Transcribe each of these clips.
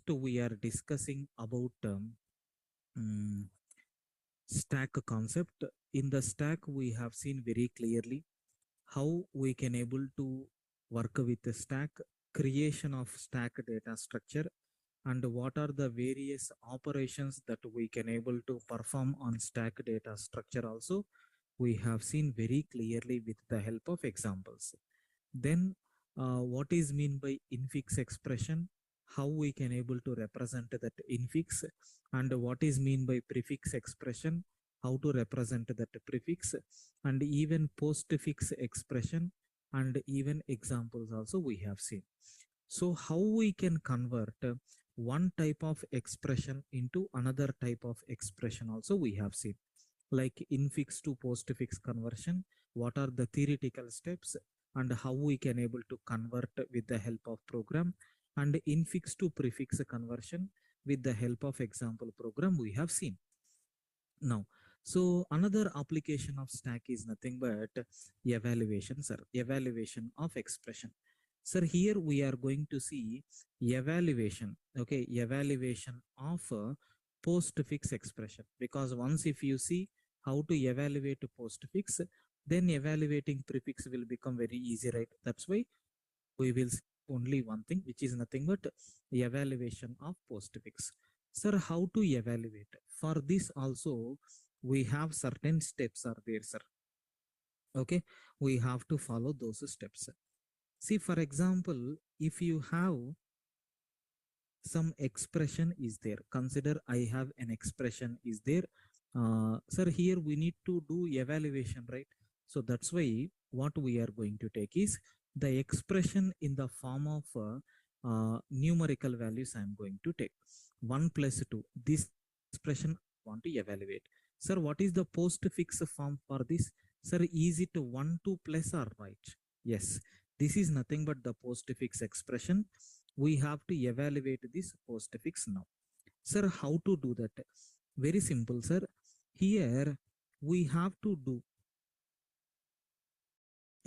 we are discussing about stack concept. In the stack, we have seen very clearly how we can able to work with the stack, creation of stack data structure, and what are the various operations that we can able to perform on stack data structure also we have seen very clearly with the help of examples. Then what is mean by infix expression, how we can able to represent that infix, and what is mean by prefix expression, how to represent that prefix, and even postfix expression, and even examples also we have seen. So how we can convert one type of expression into another type of expression also we have seen, like infix to postfix conversion, what are the theoretical steps, and how we can able to convert with the help of program, and infix to prefix conversion with the help of example program we have seen. Now, so another application of stack is nothing but evaluation, sir. Evaluation of expression. Sir, here we are going to see evaluation, okay, evaluation of postfix expression. Because once if you see how to evaluate postfix, then evaluating prefix will become very easy, right? That's why we will see only one thing, which is nothing but evaluation of postfix. Sir, how to evaluate? For this also, we have certain steps are there, sir. Okay, we have to follow those steps. See, for example, if you have some expression is there, consider I have an expression is there. Sir, here we need to do evaluation, right? So that's why what we are going to take is the expression in the form of numerical values I am going to take. 1 plus 2. This expression I want to evaluate. Sir, what is the postfix form for this? Sir, is it 1, 2 plus or right? Yes, this is nothing but the postfix expression. We have to evaluate this postfix now. Sir, how to do that? Very simple, sir. Here we have to do,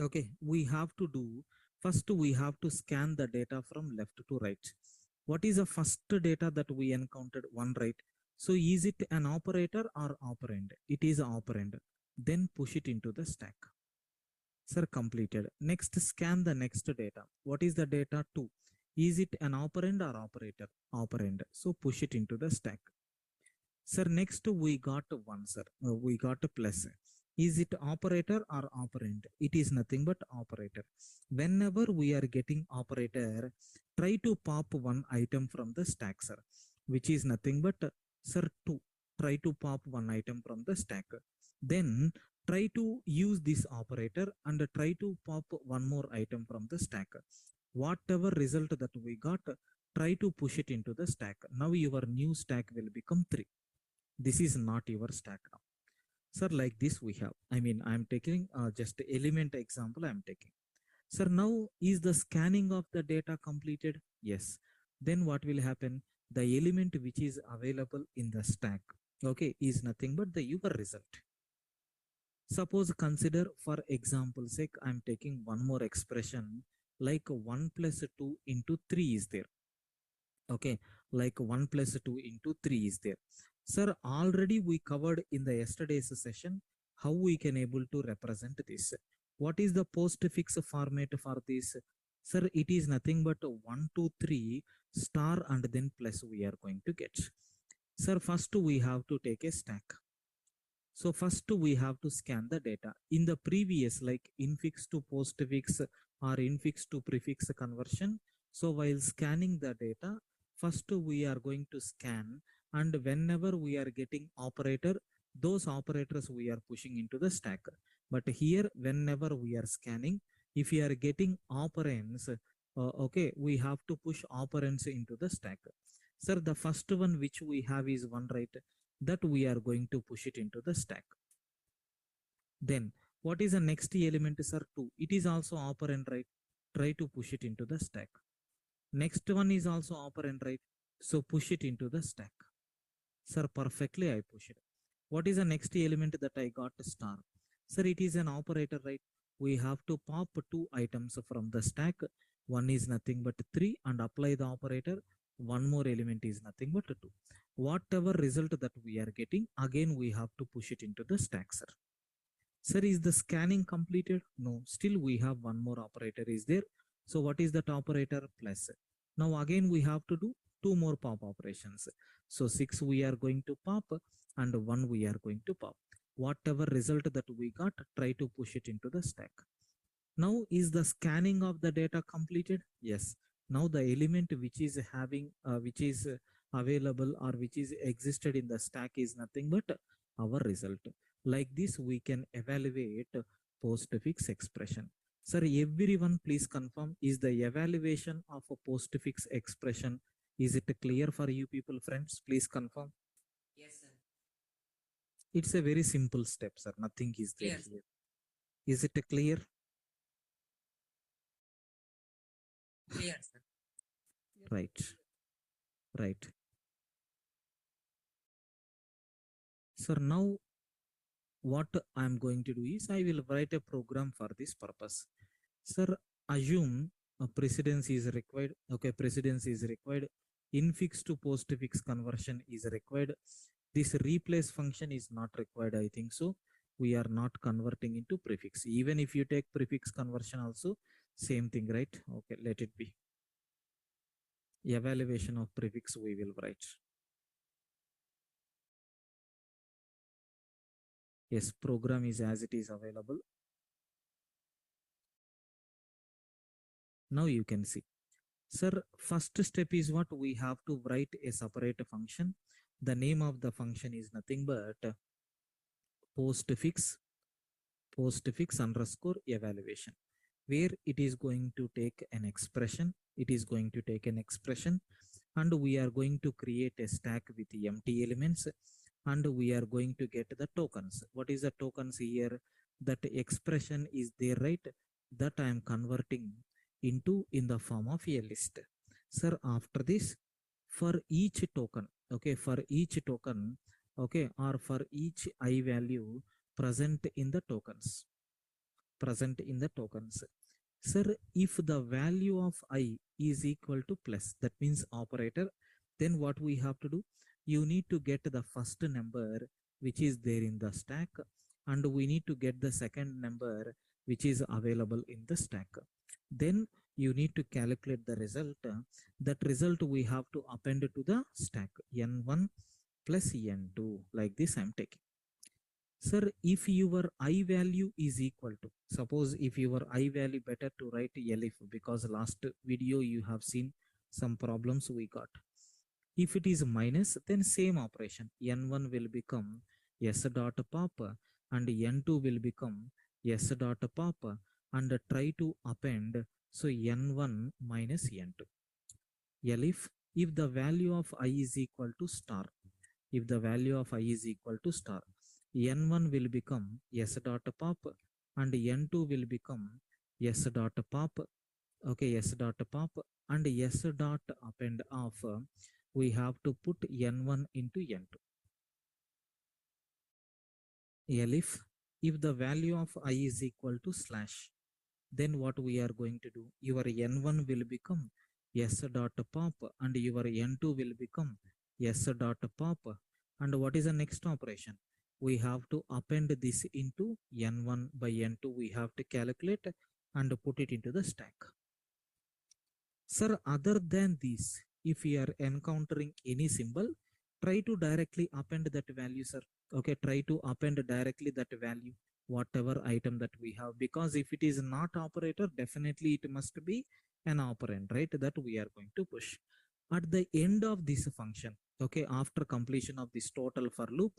okay, we have to do, first we have to scan the data from left to right. What is the first data that we encountered? 1, right? So is it an operator or operand? It is an operand. Then push it into the stack. Sir, completed. Next, scan the next data. What is the data? 2. Is it an operand or operator? Operand. So push it into the stack. Sir, next we got 1, sir. We got a plus. Is it operator or operand? It is nothing but operator. Whenever we are getting operator, try to pop one item from the stack, sir, which is nothing but, sir, 2. Try to pop one item from the stack. Then try to use this operator and try to pop one more item from the stack. Whatever result that we got, try to push it into the stack. Now your new stack will become 3. This is not your stack now. Sir, like this we have. I mean, I'm taking just element example I'm taking. Sir, now is the scanning of the data completed? Yes. Then what will happen? The element which is available in the stack, okay, is nothing but the your result. Suppose consider for example sake, I'm taking one more expression like 1 plus 2 into 3 is there. Okay, like 1 plus 2 into 3 is there. Sir, already we covered in the yesterday's session how we can able to represent this. What is the postfix format for this? Sir, it is nothing but 1, 2, 3 star and then plus we are going to get. Sir, first we have to take a stack. So first we have to scan the data. In the previous like infix to postfix or infix to prefix conversion, so while scanning the data, first we are going to scan, and whenever we are getting operator, those operators we are pushing into the stack. But here whenever we are scanning, if we are getting operands, okay, we have to push operands into the stack. Sir, the first one which we have is 1, right? That we are going to push it into the stack. Then what is the next element, sir? 2. It is also operand, right? Try to push it into the stack. Next one is also operand, right? So push it into the stack. Sir, perfectly I push it. What is the next element that I got? Star. Sir, it is an operator, right? We have to pop 2 items from the stack. One is nothing but 3 and apply the operator. one more element is nothing but 2. Whatever result that we are getting, again we have to push it into the stack, sir. Sir, is the scanning completed? No, still we have one more operator is there. So what is that operator? Plus. Now again we have to do two more pop operations. So 6 we are going to pop and 1 we are going to pop. Whatever result that we got, try to push it into the stack. Now is the scanning of the data completed? Yes. Now the element which is having which is available or which is existed in the stack is nothing but our result. Like this we can evaluate postfix expression. Sir, everyone please confirm, is the evaluation of a postfix expression, is it clear for you people, friends? Please confirm. Yes, sir. It's a very simple step, sir. Nothing is there Clear, here. Is it clear? clear, sir. Right. Right. Sir, now what I'm going to do is I will write a program for this purpose. Sir, assume a precedence is required. Okay, precedence is required. Infix to postfix conversion is required. This replace function is not required, I think so. We are not converting into prefix. Even if you take prefix conversion also, same thing, right? Okay, let it be. Evaluation of prefix we will write. Yes, program is as it is available. Now you can see. Sir, first step is what? We have to write a separate function. The name of the function is nothing but postfix underscore evaluation, where it is going to take an expression. It is going to take an expression and we are going to create a stack with empty elements and we are going to get the tokens. What is the tokens here? That expression is there, right? That I am converting into in the form of a list. Sir, after this, for each token, okay, for each token, okay, or for each I value present in the tokens, present in the tokens. Sir, if the value of I is equal to plus, that means operator, then what we have to do? You need to get the first number which is there in the stack and we need to get the second number which is available in the stack. Then you need to calculate the result. That result we have to append to the stack n1 plus n2, like this I'm taking. Sir, if your I value is equal to, suppose if your I value, better to write elif, because last video you have seen some problems we got. If it is minus, then same operation. N1 will become s dot pop and N2 will become s dot pop and try to append. So N1 minus N2. Elif, if the value of I is equal to star, if the value of I is equal to star, n1 will become s dot pop and n2 will become s dot pop. Okay, s dot pop and s dot append of we have to put n1 into n2. Elif, if the value of I is equal to slash, then what we are going to do? Your n1 will become s dot pop and your n2 will become s dot pop. And what is the next operation? We have to append this into n1 by n2. We have to calculate and put it into the stack. Sir, other than this, if you are encountering any symbol, try to directly append that value, sir. Okay, try to append directly that value, whatever item that we have, because if it is not operator, definitely it must be an operand, right? That we are going to push. At the end of this function, okay, after completion of this total for loop,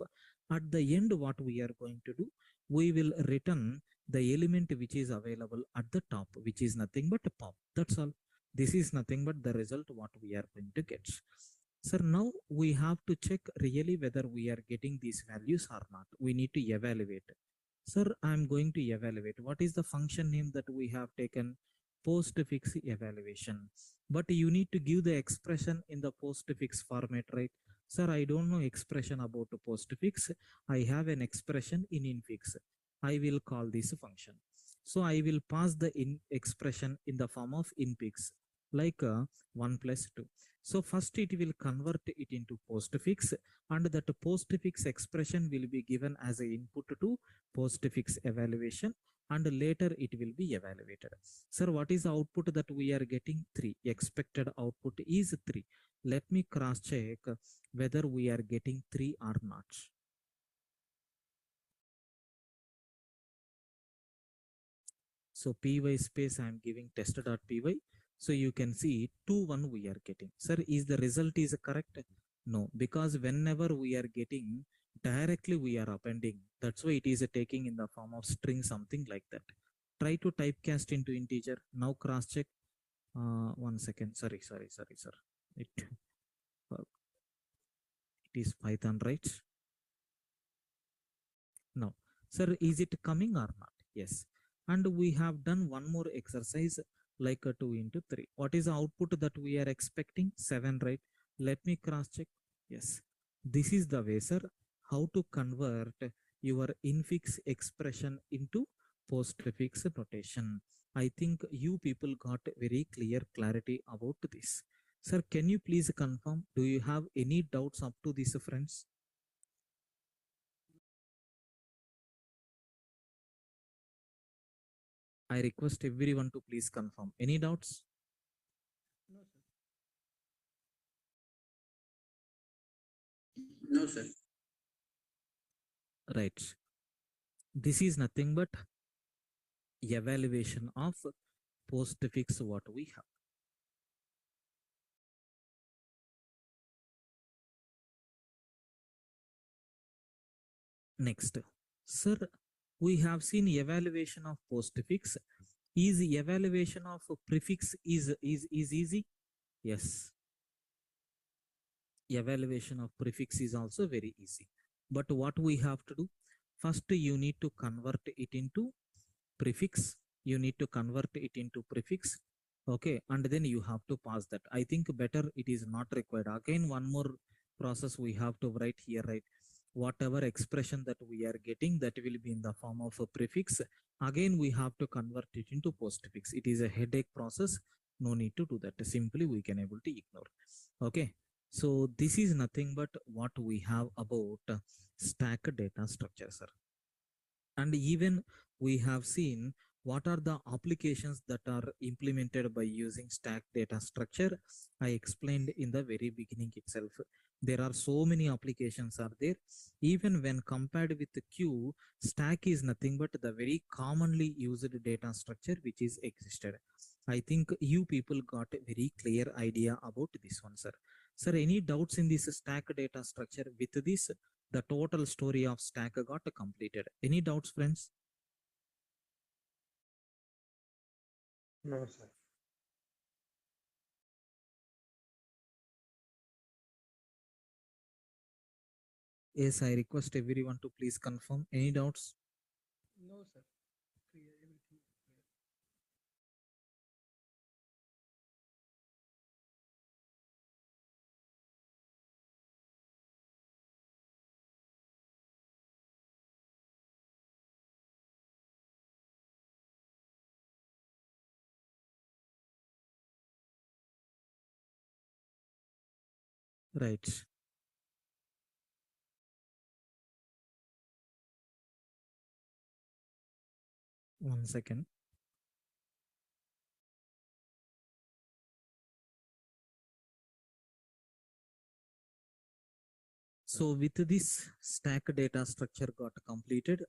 at the end, what we are going to do, we will return the element which is available at the top, which is nothing but pop. That's all. This is nothing but the result what we are going to get. Sir, now we have to check really whether we are getting these values or not. We need to evaluate. Sir, I'm going to evaluate. What is the function name that we have taken? Postfix evaluation. But you need to give the expression in the postfix format, right? Sir, I don't know expression about postfix. I have an expression in infix. I will call this function. So I will pass the expression in the form of infix. like 1 plus 2. So first it will convert it into postfix, and that postfix expression will be given as an input to postfix evaluation, and later it will be evaluated. Sir, what is the output that we are getting? 3. Expected output is 3. Let me cross check whether we are getting 3 or not. So py space I am giving test.py. So you can see 2 1 we are getting. Sir, is the result is correct? No, because whenever we are getting directly we are appending. That's why it is taking in the form of string, something like that. Try to typecast into integer. Now cross check. 1 second. Sorry, sir. It, it is Python, right? Now, sir, is it coming or not? Yes. And we have done one more exercise like a 2 into 3. What is the output that we are expecting? 7, right? Let me cross check. Yes. This is the way, sir, how to convert your infix expression into postfix notation. I think you people got very clear clarity about this. Sir, can you please confirm? Do you have any doubts up to this, friends? I request everyone to please confirm. Any doubts? No, sir. Right. This is nothing but evaluation of postfix what we have. Next, sir, we have seen evaluation of postfix. Is evaluation of prefix is easy? Yes. Evaluation of prefix is also very easy. But what we have to do? First, you need to convert it into prefix. You need to convert it into prefix. Okay, and then you have to pass that. I think better it is not required. Again, one more process we have to write here, right? Whatever expression that we are getting, that will be in the form of a prefix. Again, we have to convert it into postfix. It is a headache process. No need to do that. Simply we can able to ignore. Okay, so this is nothing but what we have about stack data structure, sir. And even we have seen what are the applications that are implemented by using stack data structure. I explained in the very beginning itself. There are so many applications are there. Even when compared with the queue, stack is nothing but the very commonly used data structure which is existed. I think you people got a very clear idea about this one, sir. Sir, any doubts in this stack data structure? With this, the total story of stack got completed. Any doubts, friends? No, sir. Yes, I request everyone to please confirm. Any doubts? No, sir. Clear, everything is clear. Right. 1 second. So with this stack data structure got completed,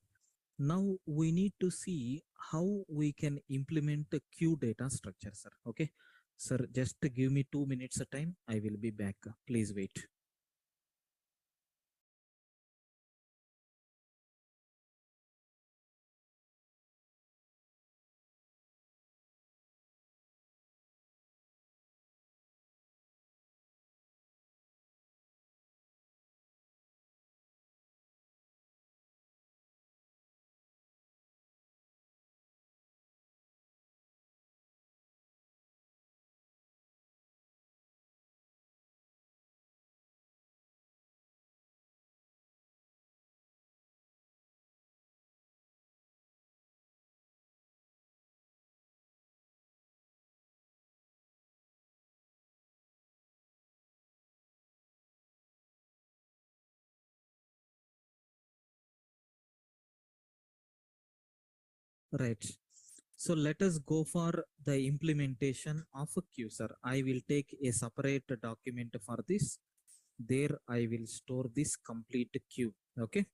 now we need to see how we can implement the queue data structure, sir. Okay. Sir, just give me 2 minutes of time. I will be back. Please wait. Right. So let us go for the implementation of a queue, sir. I will take a separate document for this. There I will store this complete queue. Okay.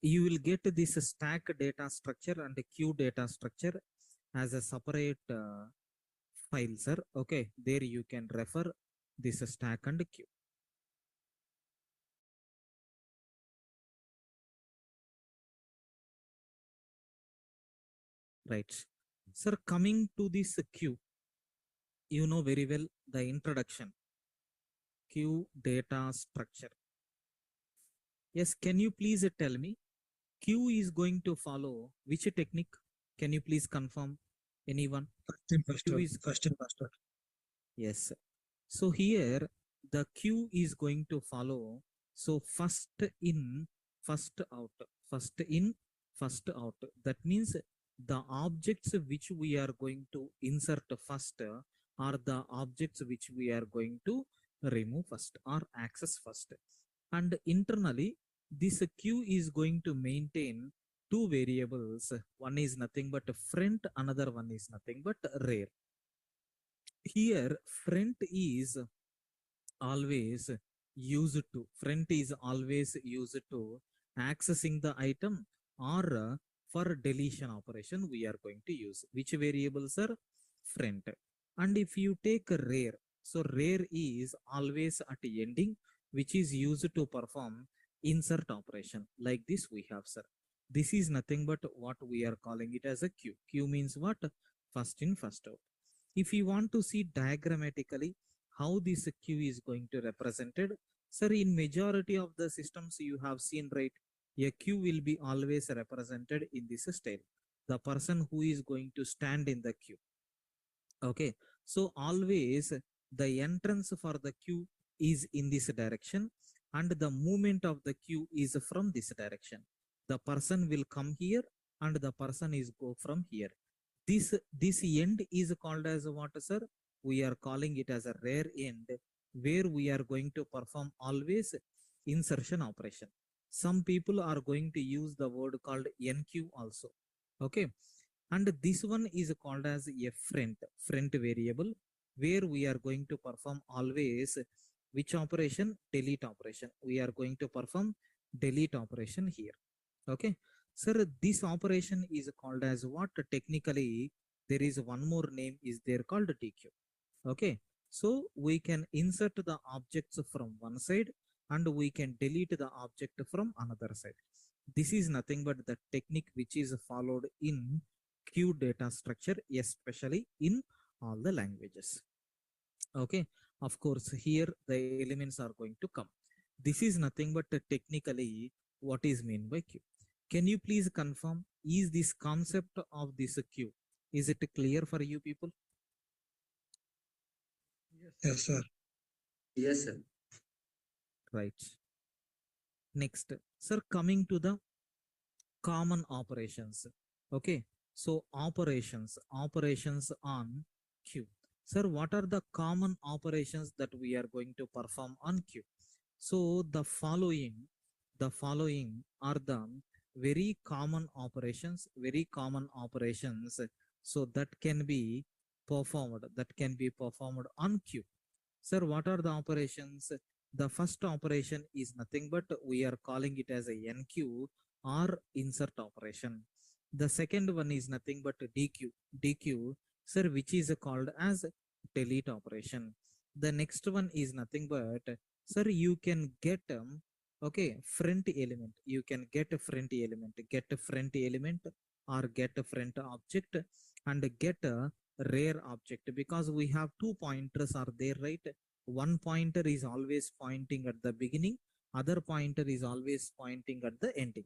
You will get this stack data structure and queue data structure as a separate file, sir. Okay. There you can refer this stack and queue. Right. Sir, coming to this queue, you know very well the introduction, queue data structure. Yes, can you please tell me queue is going to follow which technique? Can you please confirm? Anyone? First in, first Queue out. is First in, first out. yes. So here the queue is going to follow. So first in, first out, first in, first out. That means the objects which we are going to insert first are the objects which we are going to remove first or access first. And internally, this queue is going to maintain two variables. One is nothing but front, another one is nothing but rear. Here, front is always used to, front is always used to accessing the item or for deletion operation we are going to use. Which variables are front? And if you take a rear, so rear is always at ending, which is used to perform insert operation. Like this we have, sir. This is nothing but what we are calling it as a queue. Queue means what? First in, first out. If you want to see diagrammatically how this queue is going to represented, sir, in majority of the systems you have seen, right, a queue will be always represented in this style. The person who is going to stand in the queue. Okay, so always the entrance for the queue is in this direction and the movement of the queue is from this direction. The person will come here and the person is go from here. This end is called as what, sir? We are calling it as a rear end, where we are going to perform always insertion operation. Some people are going to use the word called NQ also. Okay, and this one is called as a front variable, where we are going to perform always which operation? Delete operation. We are going to perform delete operation here. Okay, sir, this operation is called as what? Technically there is one more name is there called DQ. Okay, so we can insert the objects from one side and we can delete the object from another side. This is nothing but the technique which is followed in queue data structure, especially in all the languages. Okay, of course here the elements are going to come. This is nothing but technically what is meant by queue. Can you please confirm, is this concept of this queue, is it clear for you people? Yes, yes, sir. Yes, sir. Right. Next, sir, coming to the common operations. Okay, so operations on queue. Sir, what are the common operations that we are going to perform on queue? So the following are the very common operations. So that can be performed on queue. Sir, what are the operations? The first operation is nothing but we are calling it as a NQ or insert operation. The second one is nothing but DQ. DQ, sir, which is called as delete operation. The next one is nothing but, sir, you can get okay, front element. You can get a front element, or get a front object and get a rear object, because we have two pointers are there, right? One pointer is always pointing at the beginning, other pointer is always pointing at the ending.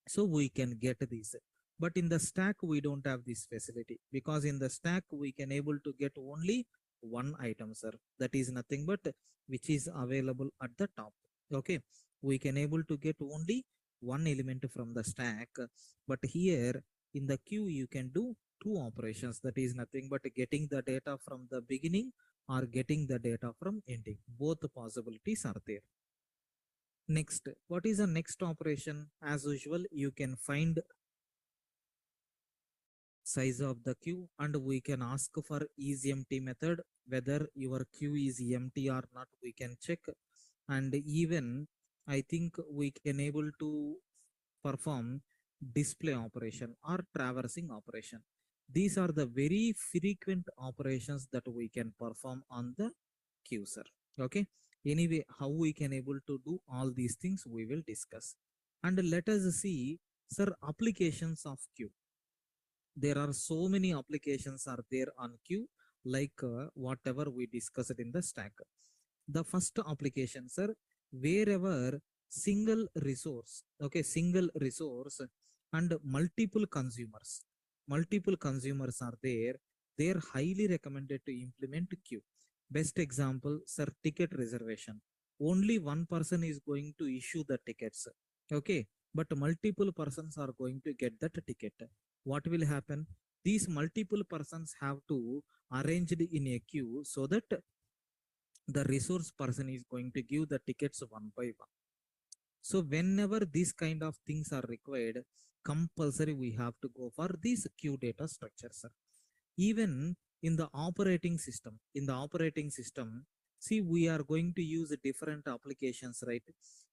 So we can get this, but in the stack we don't have this facility, because in the stack we can able to get only one item, sir. That is nothing but which is available at the top. Okay, we can able to get only one element from the stack, but here in the queue you can do two operations. That is nothing but getting the data from the beginning or getting the data from ending. Both possibilities are there. Next, what is the next operation? As usual, you can find size of the queue and we can ask for is empty method whether your queue is empty or not, we can check. And even I think we can able to perform display operation or traversing operation. These are the very frequent operations that we can perform on the queue, sir. Okay, anyway, how we can able to do all these things we will discuss. And let us see, sir, applications of queue. There are so many applications are there on queue, like whatever we discussed in the stack. The first application, sir, wherever single resource, okay, single resource and multiple consumers are there, they are highly recommended to implement queue. Best example, sir, ticket reservation. Only one person is going to issue the tickets, okay, but multiple persons are going to get that ticket. What will happen? These multiple persons have to arranged in a queue so that the resource person is going to give the tickets one by one. So whenever these kind of things are required, compulsory we have to go for these queue data structures, sir. Even in the operating system, see, we are going to use different applications, right?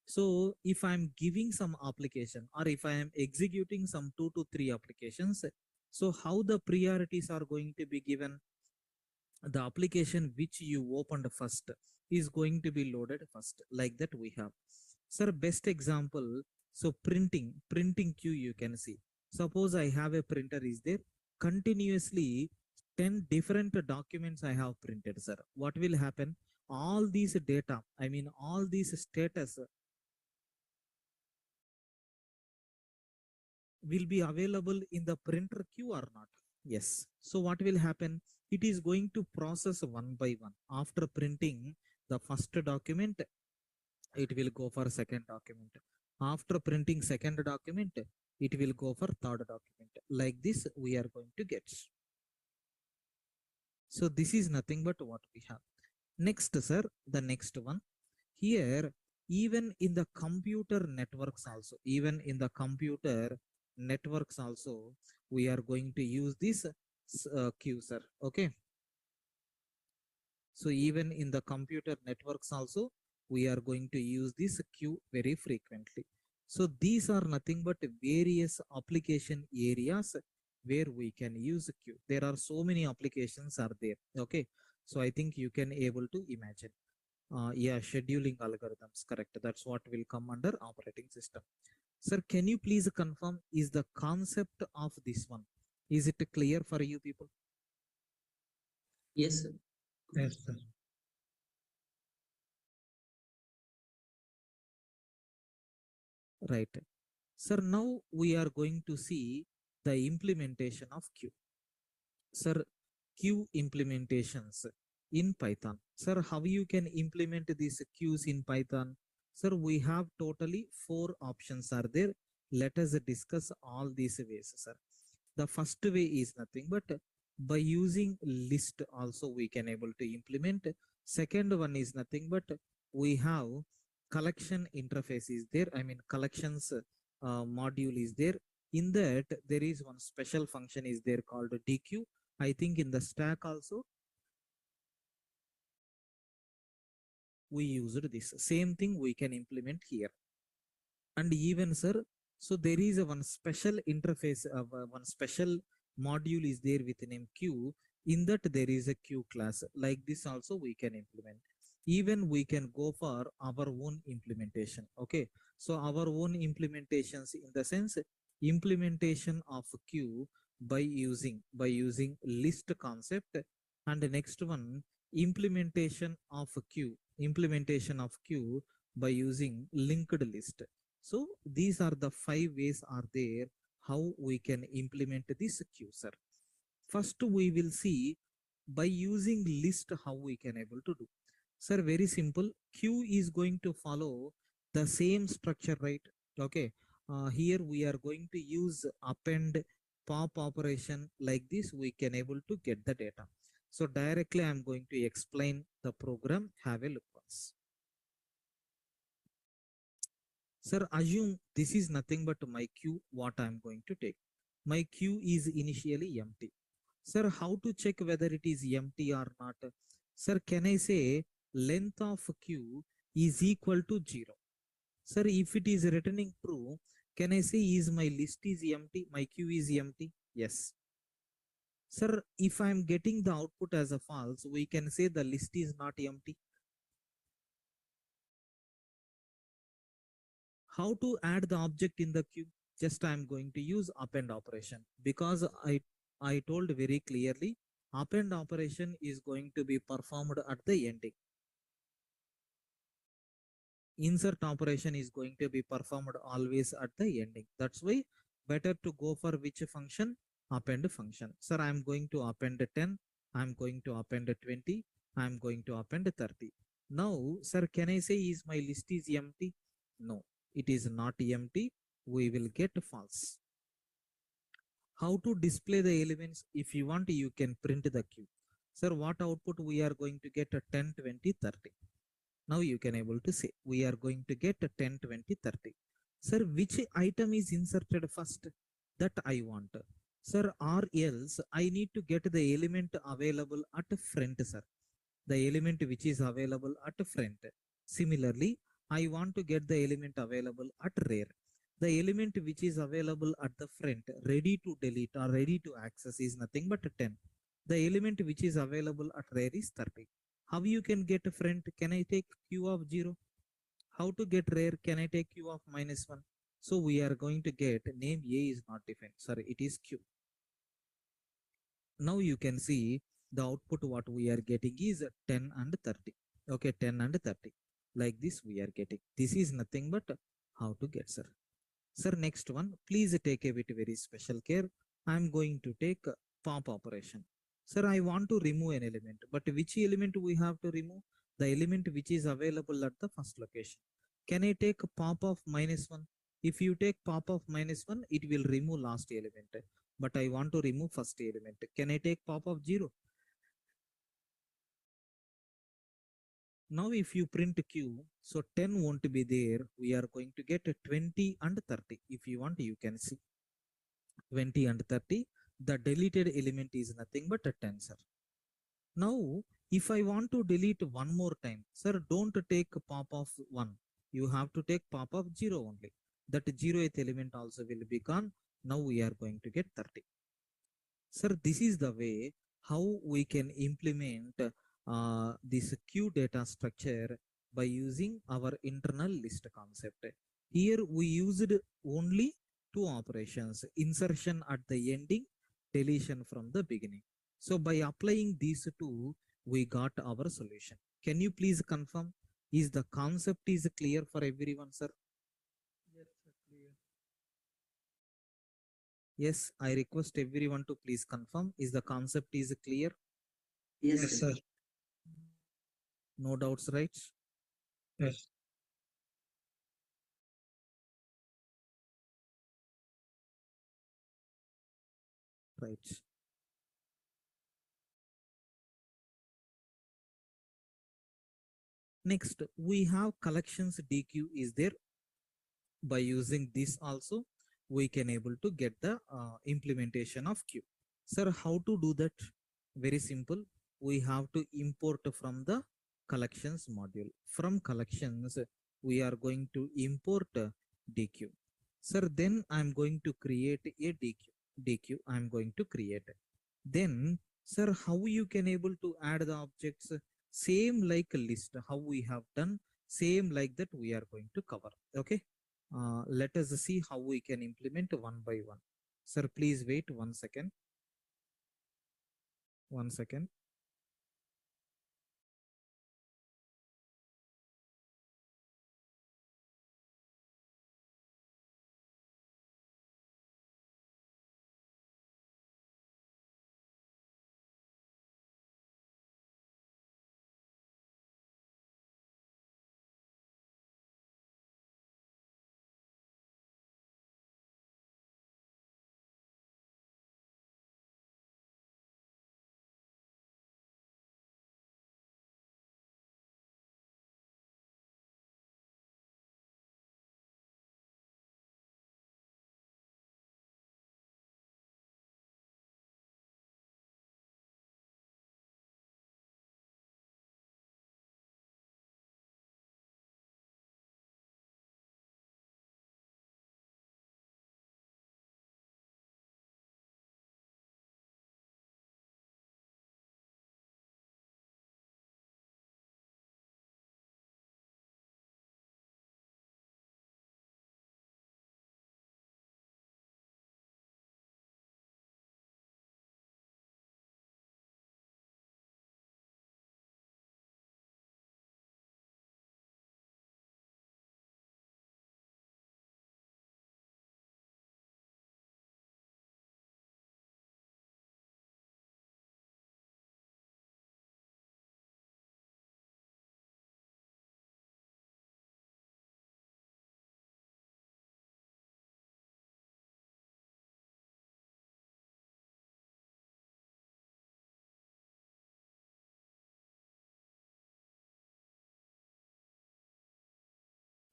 So if I'm giving some application or if I am executing some 2 to 3 applications, so how the priorities are going to be given? The application which you opened first is going to be loaded first, like that we have. Sir, best example, so printing queue, you can see, suppose I have a printer is there, continuously 10 different documents I have printed, sir. What will happen? All these data, I mean all these status will be available in the printer queue or not? Yes. So what will happen? It is going to process one by one. After printing the first document, it will go for second document. After printing second document, it will go for third document. Like this we are going to get. So this is nothing but what we have. Next, sir, the next one. Here, even in the computer networks also, we are going to use this queue, sir. Okay. So even in the computer networks also, we are going to use this queue very frequently. So these are nothing but various application areas where we can use queue. There are so many applications are there. Okay. So I think you can able to imagine. Yeah, scheduling algorithms, correct. That's what will come under operating system. Sir, can you please confirm, is the concept of this one, is it clear for you people? Yes, sir. Yes, sir. Right. Sir, now we are going to see the implementation of queue. Sir, queue implementations in Python. Sir, how you can implement these queues in Python? Sir, we have totally 4 options are there. Let us discuss all these ways, sir. The first way is nothing but by using list also we can able to implement. Second one is nothing but we have collection interface is there. I mean collections module is there. In that there is one special function is there called DQ. I think in the stack also we used this. Same thing we can implement here. And even, sir, so there is a one special interface of one special module is there with name queue. In that there is a queue class, like this also we can implement. Even we can go for our own implementation. Okay, so our own implementations in the sense implementation of queue by using list concept. And the next one, implementation of queue by using linked list. So these are the 5 ways are there how we can implement this queue, sir. First, we will see by using list how we can able to do. Sir, very simple. Queue is going to follow the same structure, right? Okay. Here we are going to use append pop operation, like this. We can able to get the data. So directly I'm going to explain the program. Have a look once. Sir, assume this is nothing but my queue, what I'm going to take. My queue is initially empty. Sir, how to check whether it is empty or not? Sir, can I say length of queue is equal to 0? Sir, if it is returning true, can I say is my list is empty, my queue is empty? Yes. Sir, if I am getting the output as a false, we can say the list is not empty. How to add the object in the queue? Just I am going to use append operation because I told very clearly append operation is going to be performed at the ending. Insert operation is going to be performed always at the ending. That's why better to go for which function? Append function. Sir, I am going to append 10. I am going to append 20. I am going to append 30. Now, sir, can I say is my list is empty? No, it is not empty. We will get false. How to display the elements? If you want, you can print the queue. Sir, what output we are going to get? 10, 20, 30. Now you can able to say we are going to get a 10, 20, 30. Sir, which item is inserted first? That I want. Sir, or else I need to get the element available at front, sir. The element which is available at front. Similarly, I want to get the element available at rear. The element which is available at the front, ready to delete or ready to access is nothing but 10. The element which is available at rear is 30. How you can get front? Can I take q of 0? How to get rear? Can I take q of -1? So we are going to get name A is not defined. Sorry, it is q. Now you can see the output what we are getting is 10 and 30. Okay, 10 and 30. Like this we are getting. This is nothing but how to get, sir. Sir, next one, please take a bit very special care. I am going to take pop operation. Sir, I want to remove an element, but which element we have to remove? The element which is available at the first location. Can I take pop of -1? If you take pop of -1, it will remove last element. But I want to remove first element. Can I take pop of 0? Now if you print q, so 10 won't be there. We are going to get 20 and 30. If you want, you can see 20 and 30. The deleted element is nothing but a 10, sir. Now, if I want to delete one more time, sir, don't take pop of 1. You have to take pop of 0 only. That 0th element also will be gone. Now we are going to get 30. Sir, this is the way how we can implement this queue data structure by using our internal list concept. Here we used only two operations, insertion at the ending, deletion from the beginning. So by applying these two, we got our solution. Can you please confirm? Is the concept is clear for everyone, sir? Yes, sir, clear. Yes, I request everyone to please confirm. Is the concept is clear? Yes, Yes, sir. sir. No doubts, right? Yes. Right. Next, we have collections DQ is there. By using this also, we can able to get the implementation of Q. Sir, how to do that? Very simple. We have to import from the collections module. From collections, we are going to import DQ. Sir, then I'm going to create a DQ. DQ I'm going to create. Then, sir, how you can able to add the objects? Same like a list, how we have done, same like that we are going to cover. Okay. Let us see how we can implement one by one. Sir, please wait 1 second. 1 second.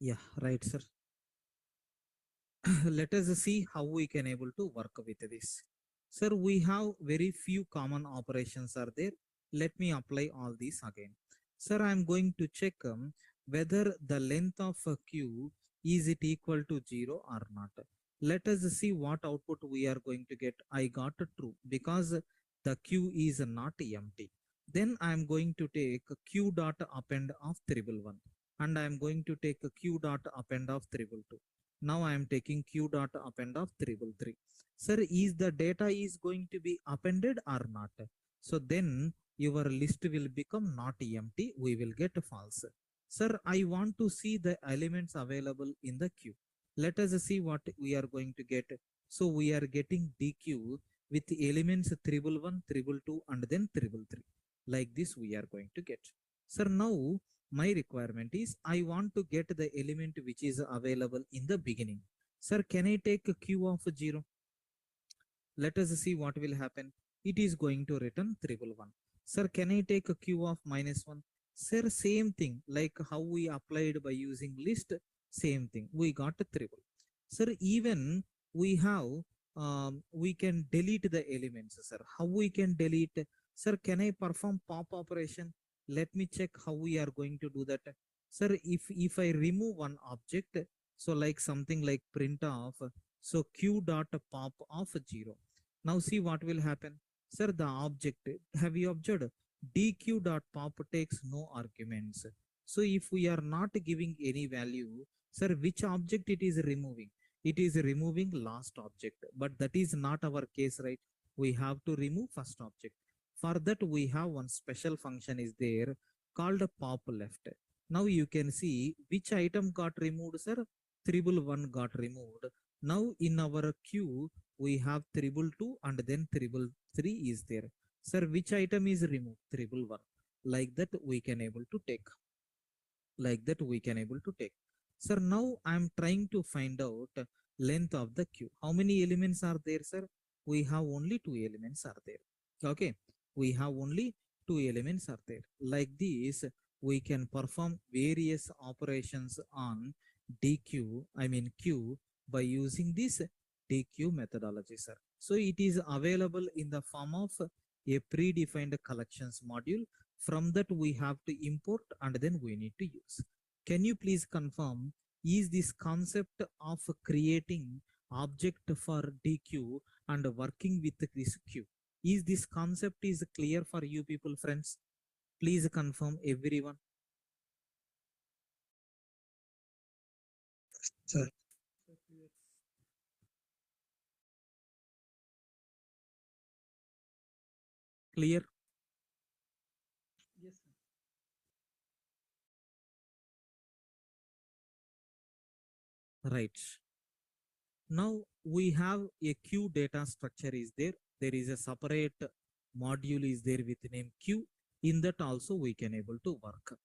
Yeah, right, sir. Let us see how we can able to work with this. Sir, we have very few common operations are there. Let me apply all these again. Sir, I am going to check whether the length of a queue is it equal to 0 or not. Let us see what output we are going to get. I got a true because the queue is not empty. Then I am going to take q dot append of 311 and I am going to take a q dot append of 312. Now I am taking q dot append of 333. Sir, is the data is going to be appended or not? So then your list will become not empty. We will get false. Sir, I want to see the elements available in the queue. Let us see what we are going to get. So we are getting DQ with the elements 311, 322 and then 333. Like this we are going to get. Sir, now my requirement is I want to get the element which is available in the beginning. Sir, can I take a queue of 0? Let us see what will happen. It is going to return 311. Sir, can I take a queue of -1? Sir, same thing like how we applied by using list, same thing. We got a 311. Sir, even we have, we can delete the elements, sir. How we can delete? Sir, can I perform pop operation? Let me check how we are going to do that. Sir, if I remove one object, so like something like print off, so q dot pop of 0. Now see what will happen. Sir, the object, have you observed? Dq dot pop takes no arguments. So if we are not giving any value, sir, which object it is removing? It is removing last object, but that is not our case, right? We have to remove first object. For that, we have one special function is there called pop left. Now you can see which item got removed, sir. 311 got removed. Now in our queue, we have 322 and then 333 is there. Sir, which item is removed? 311. Like that we can able to take. Like that we can able to take. Sir, now I am trying to find out length of the queue. How many elements are there, sir? We have only two elements are there. Okay, we have only two elements are there. Like this we can perform various operations on dq, I mean queue, by using this dq methodology, sir. So it is available in the form of a predefined collections module. From that we have to import and then we need to use. Can you please confirm, is this concept of creating object for dq and working with this queue, is this concept is clear for you people, friends? Please confirm everyone. Sir. Sir, clear. Clear? Yes, sir. Right. Now we have a queue data structure is there. There is a separate module is there with name queue. In that also we can able to work.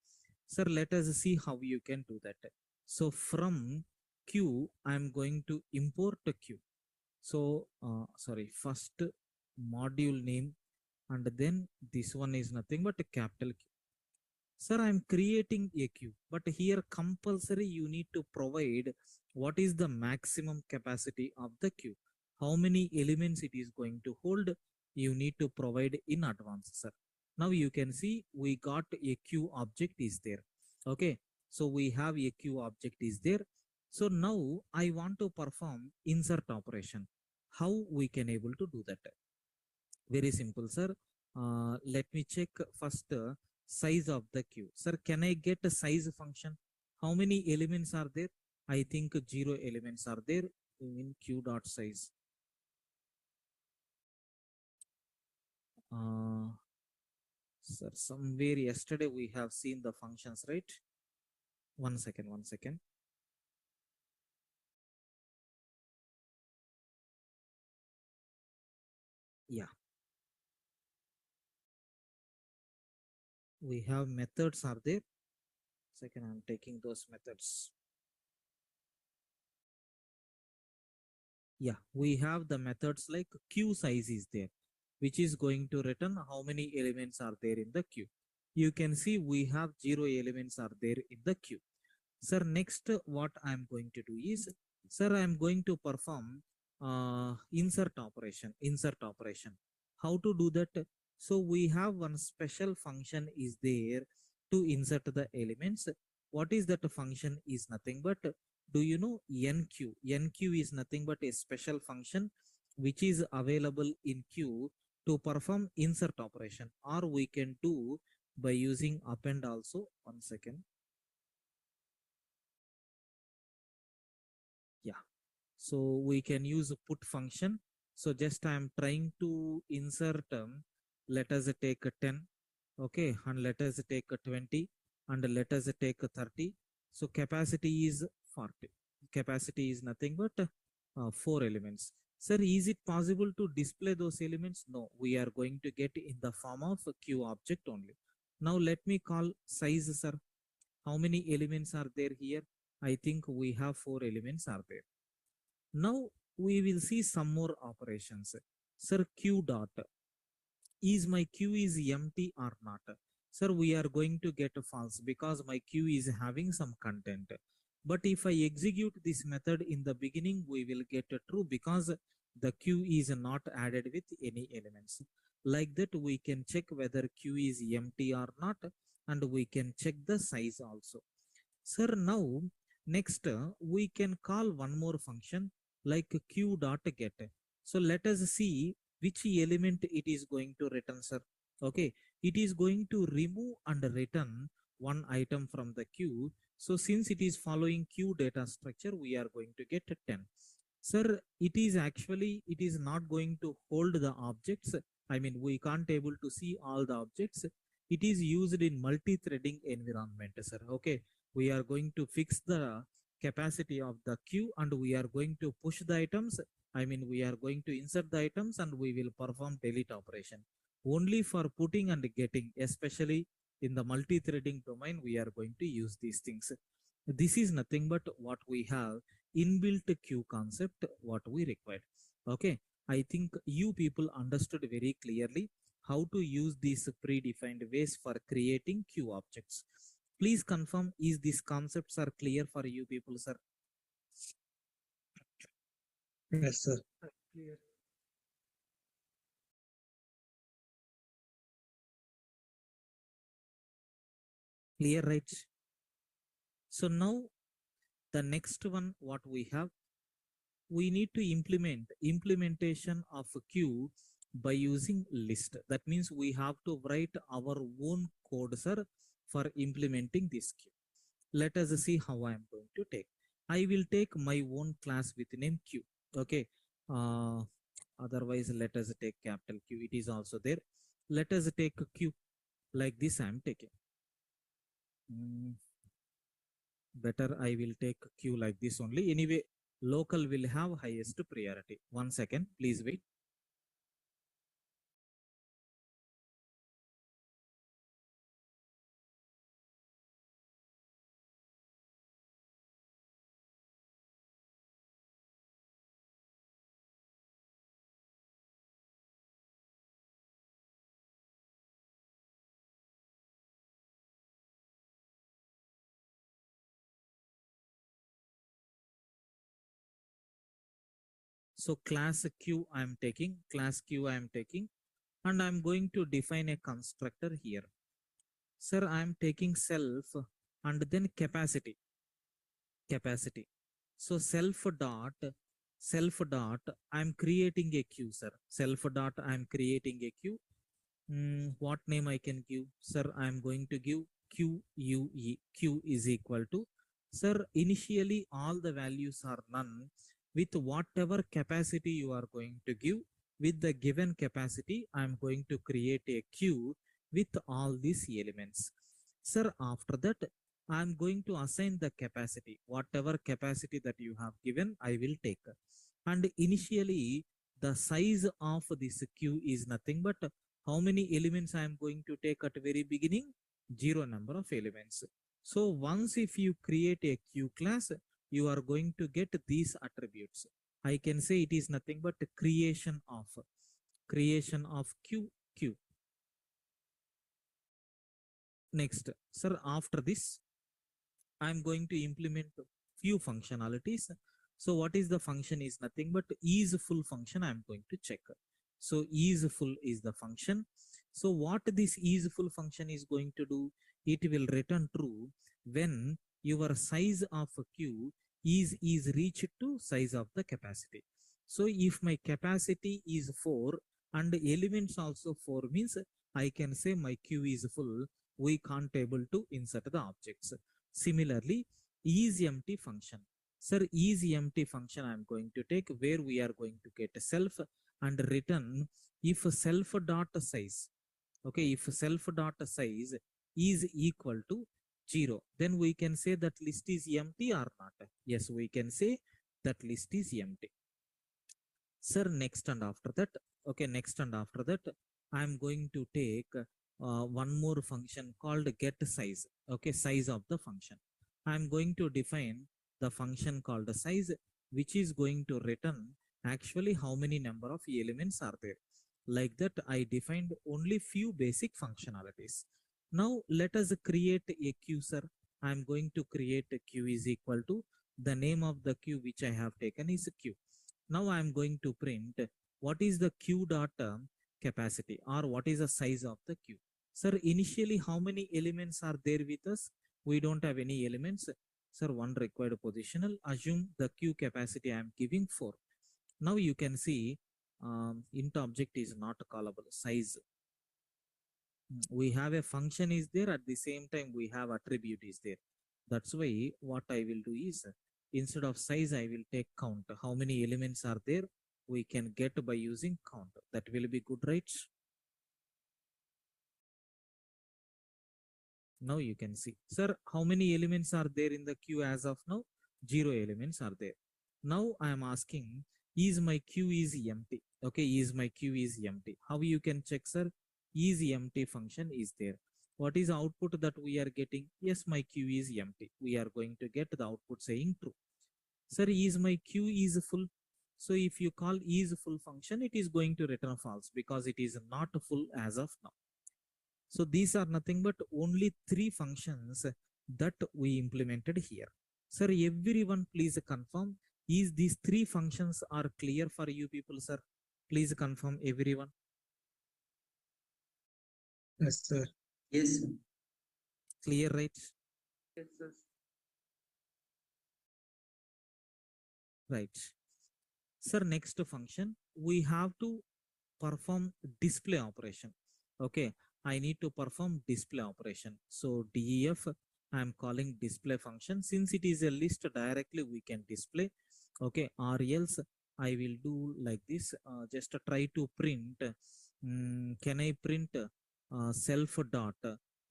Sir, let us see how you can do that. So from queue, I am going to import a queue. So sorry, first module name and then this one is nothing but a capital Q. Sir, I'm creating a queue, but here compulsory you need to provide what is the maximum capacity of the queue. How many elements it is going to hold, you need to provide in advance, sir. Now you can see we got a queue object is there. Okay, so we have a queue object is there. So now I want to perform insert operation. How we can able to do that? Very simple, sir. Let me check first size of the queue. Sir, can I get a size function? How many elements are there? I think 0 elements are there in queue dot size. Sir, somewhere yesterday we have seen the functions, right? One second, one second. Yeah, we have methods are there. Second, I'm taking those methods. Yeah, we have the methods like queue size is there, which is going to return how many elements are there in the queue. You can see we have 0 elements are there in the queue. Sir, next what I'm going to do is, sir, I'm going to perform insert operation. Insert operation. How to do that? So we have one special function is there to insert the elements. What is that function is nothing but, do you know NQ? NQ is nothing but a special function which is available in Q to perform insert operation, or we can do by using append also. One second. Yeah, so we can use a put function. So just I'm trying to insert let us take a 10, okay, and let us take a 20, and let us take a 30. So capacity is 40. Capacity is nothing but 4 elements. Sir, is it possible to display those elements? No, we are going to get in the form of a Q object only. Now let me call size, sir. How many elements are there here? I think we have 4 elements are there. Now we will see some more operations. Sir, Q dot, is my queue is empty or not? Sir, we are going to get a false because my queue is having some content. But if I execute this method in the beginning, we will get a true because the queue is not added with any elements. Like that, we can check whether queue is empty or not, and we can check the size also. Sir, now next we can call one more function like q dot get. So let us see which element it is going to return, sir. Okay, it is going to remove and return one item from the queue. So since it is following queue data structure, we are going to get 10. Sir, it is actually, it is not going to hold the objects. I mean, we can't able to see all the objects. It is used in multi-threading environment, sir. Okay, we are going to fix the capacity of the queue and we are going to push the items. I mean, we are going to insert the items and we will perform delete operation. Only for putting and getting, especially in the multi-threading domain, we are going to use these things. This is nothing but what we have inbuilt queue concept, what we required. Okay, I think you people understood very clearly how to use these predefined ways for creating queue objects. Please confirm, is these concepts are clear for you people, sir? Yes, sir. Clear. Clear, right? So now the next one, what we have, we need to implement implementation of a queue by using list. That means we have to write our own code, sir, for implementing this queue. Let us see how I am going to take. I will take my own class with name Q. Okay. Uh, Otherwise, let us take capital Q. It is also there. Let us take a Q like this. I am taking. Better I will take Q like this only. Anyway, local will have highest priority. 1 second, please wait. So class Q I am taking, class Q I am taking, and I am going to define a constructor here. Sir, I am taking self and then capacity. So self dot, I'm creating a queue, sir. Self dot, I'm creating a queue. What name I can give? Sir, I'm going to give QUE. Q is equal to, sir, initially all the values are none. With whatever capacity you are going to give, with the given capacity, I'm going to create a queue with all these elements. Sir, after that, I'm going to assign the capacity. Whatever capacity that you have given, I will take. And initially, the size of this queue is nothing but how many elements I am going to take at very beginning? 0 number of elements. So once if you create a queue class, you are going to get these attributes. I can say it is nothing but creation of queue. Next, sir, after this, I'm going to implement few functionalities. So what is the function is nothing but is full function I'm going to check. So is full is the function. So what this is full function is going to do, it will return true when your size of a Q is reached to size of the capacity. So if my capacity is 4 and elements also 4 means I can say my Q is full, we can't able to insert the objects. Similarly, is empty function. Sir, is empty function I am going to take where we are going to get self and return if self dot size. Okay, if self dot size is equal to 0, then we can say that list is empty or not. Yes, we can say that list is empty. Sir, next and after that, okay, next and after that, I am going to take one more function called get size. Okay, size of the function. I am going to define the function called size, which is going to return actually how many number of elements are there. Like that, I defined only few basic functionalities. Now let us create a queue, sir. I am going to create a queue is equal to the name of the queue which I have taken is queue. Now I am going to print what is the queue dot capacity or what is the size of the queue. Sir, initially how many elements are there with us? We don't have any elements. Sir, one required positional. Assume the queue capacity I am giving 4. Now you can see int object is not callable. Size. We have a function is there, at the same time we have attribute is there. That's why what I will do is instead of size I will take count. How many elements are there we can get by using count. That will be good, right? Now you can see, sir, how many elements are there in the queue as of now? 0 elements are there. Now I am asking, is my queue is empty? Okay, is my queue is empty? How you can check, sir? Is empty function is there. What is the output that we are getting? Yes, my queue is empty. We are going to get the output saying true. Sir, is my queue is full? So if you call is full function, it is going to return false because it is not full as of now. So these are nothing but only 3 functions that we implemented here. Sir, everyone please confirm, is these 3 functions are clear for you people, sir? Please confirm everyone. Yes, sir. Yes, sir. Clear, right? Yes, sir. Right. Sir, next function, we have to perform display operation. Okay, I need to perform display operation. So def, I am calling display function. Since it is a list directly we can display. Okay, or else I will do like this. Just try to print. Can I print self dot?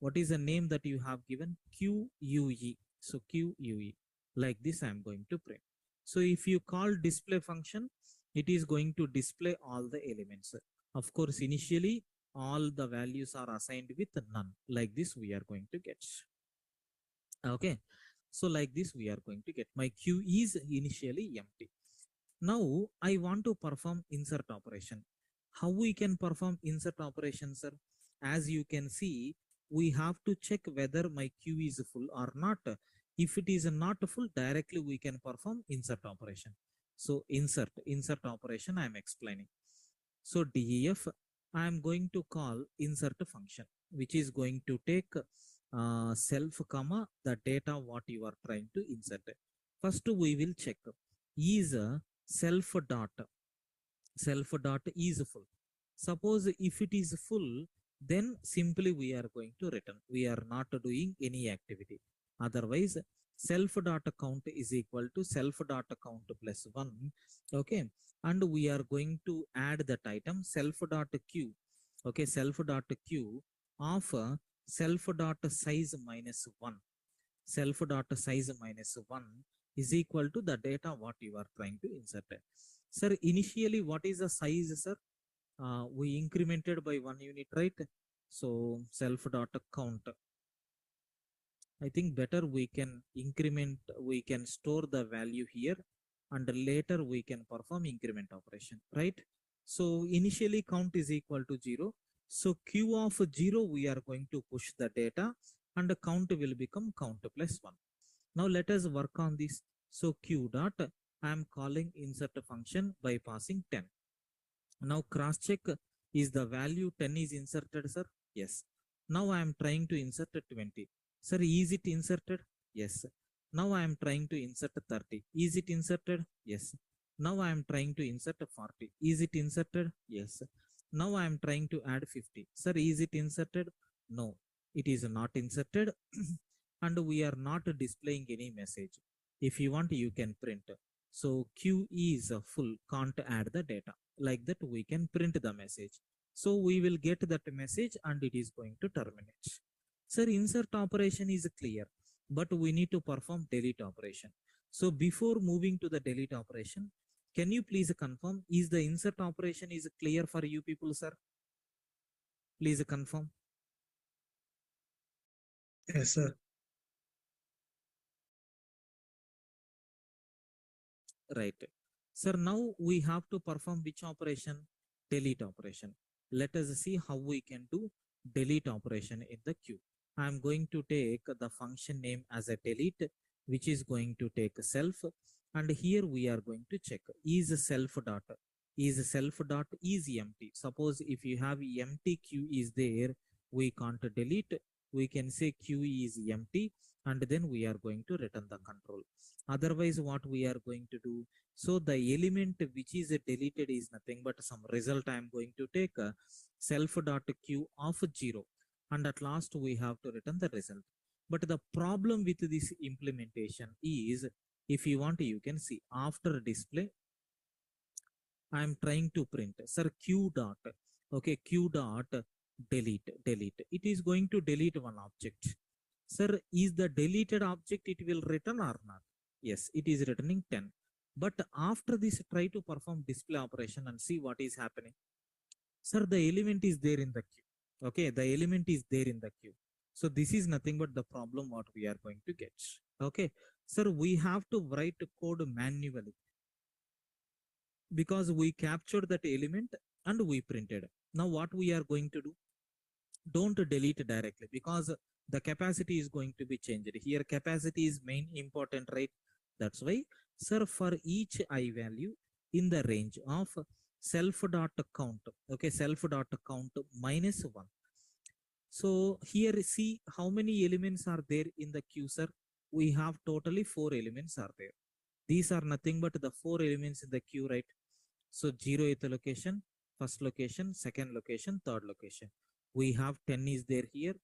What is the name that you have given? QUE. So QUE. Like this I am going to print. So if you call display function, it is going to display all the elements. Of course, initially all the values are assigned with none. Like this we are going to get. Okay, so like this we are going to get. My queue is initially empty. Now I want to perform insert operation. How we can perform insert operation, sir? As you can see, we have to check whether my queue is full or not. If it is not full, directly we can perform insert operation. So insert operation I am explaining. So def, I am going to call insert function, which is going to take self comma the data what you are trying to insert. First we will check is self dot is full. Suppose if it is full, then simply we are going to return. We are not doing any activity. Otherwise, self dot count is equal to self dot count plus 1. Okay, and we are going to add that item self dot q. Okay, self dot q of self dot size minus 1. Self dot size minus 1 is equal to the data what you are trying to insert. Sir, initially what is the size, sir? We incremented by 1 unit, right? So self dot count. I think better we can increment, we can store the value here and later we can perform increment operation, right? So initially count is equal to 0. So q of 0 we are going to push the data and the count will become count plus 1. Now let us work on this. So q dot, I am calling insert function by passing 10. Now cross check, is the value 10 is inserted, sir? Yes. Now I am trying to insert 20. Sir, is it inserted? Yes. Now I am trying to insert 30. Is it inserted? Yes. Now I am trying to insert 40. Is it inserted? Yes. Now I am trying to add 50. Sir, is it inserted? No, it is not inserted. And we are not displaying any message. If you want, you can print. So Q is full, can't add the data. Like that, we can print the message. So we will get that message and it is going to terminate. Sir, insert operation is clear, but we need to perform delete operation. So before moving to the delete operation, can you please confirm, is the insert operation is clear for you people, sir? Please confirm. Yes, sir. Right. Sir, now we have to perform which operation? Delete operation. Let us see how we can do delete operation in the queue. I am going to take the function name as a delete, which is going to take self. And here we are going to check is self dot is empty. Suppose if you have empty queue is there, we can't delete. We can say queue is empty and then we are going to return the control. Otherwise, what we are going to do, so the element which is deleted is nothing but some result. I am going to take a self dot q of 0, and at last we have to return the result. But the problem with this implementation is, if you want, you can see after display, I am trying to print, sir, q dot, okay, q dot delete. It is going to delete one object. Sir, is the deleted object it will return or not? Yes, it is returning 10. But after this, try to perform display operation and see what is happening. Sir, the element is there in the queue. Okay, the element is there in the queue. So this is nothing but the problem what we are going to get. Okay, sir, we have to write code manually because we captured that element and we printed. Now what we are going to do? Don't delete directly because the capacity is going to be changed. Here capacity is main important, right? That's why, sir, for each I value in the range of self dot count, okay, self dot count minus 1. So here see how many elements are there in the queue, sir. We have totally 4 elements are there. These are nothing but the 4 elements in the queue, right? So 0th location, first location, second location, third location. We have 10 is there here,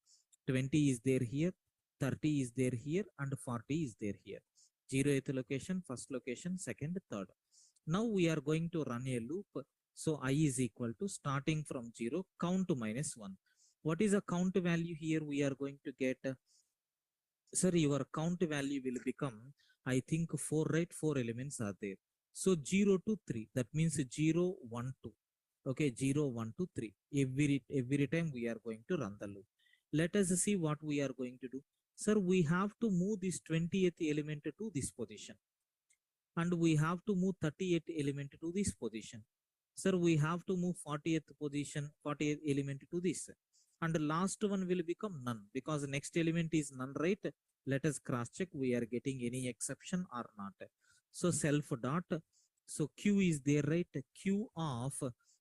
20 is there here, 30 is there here, and 40 is there here. 0th location, first location, second, third. Now we are going to run a loop. So I is equal to starting from 0, count minus 1. What is a count value here we are going to get? Sir, your count value will become, I think 4, right? 4 elements are there. So 0 to 3, that means 0, 1, 2. Okay, 0, 1, 2, 3. Every time we are going to run the loop. Let us see what we are going to do. Sir, we have to move this 20th element to this position. And we have to move 38th element to this position. Sir, we have to move 40th position, 40th element to this. And the last one will become none because next element is none, right? Let us cross check we are getting any exception or not. So self dot, so q is there, right? Q of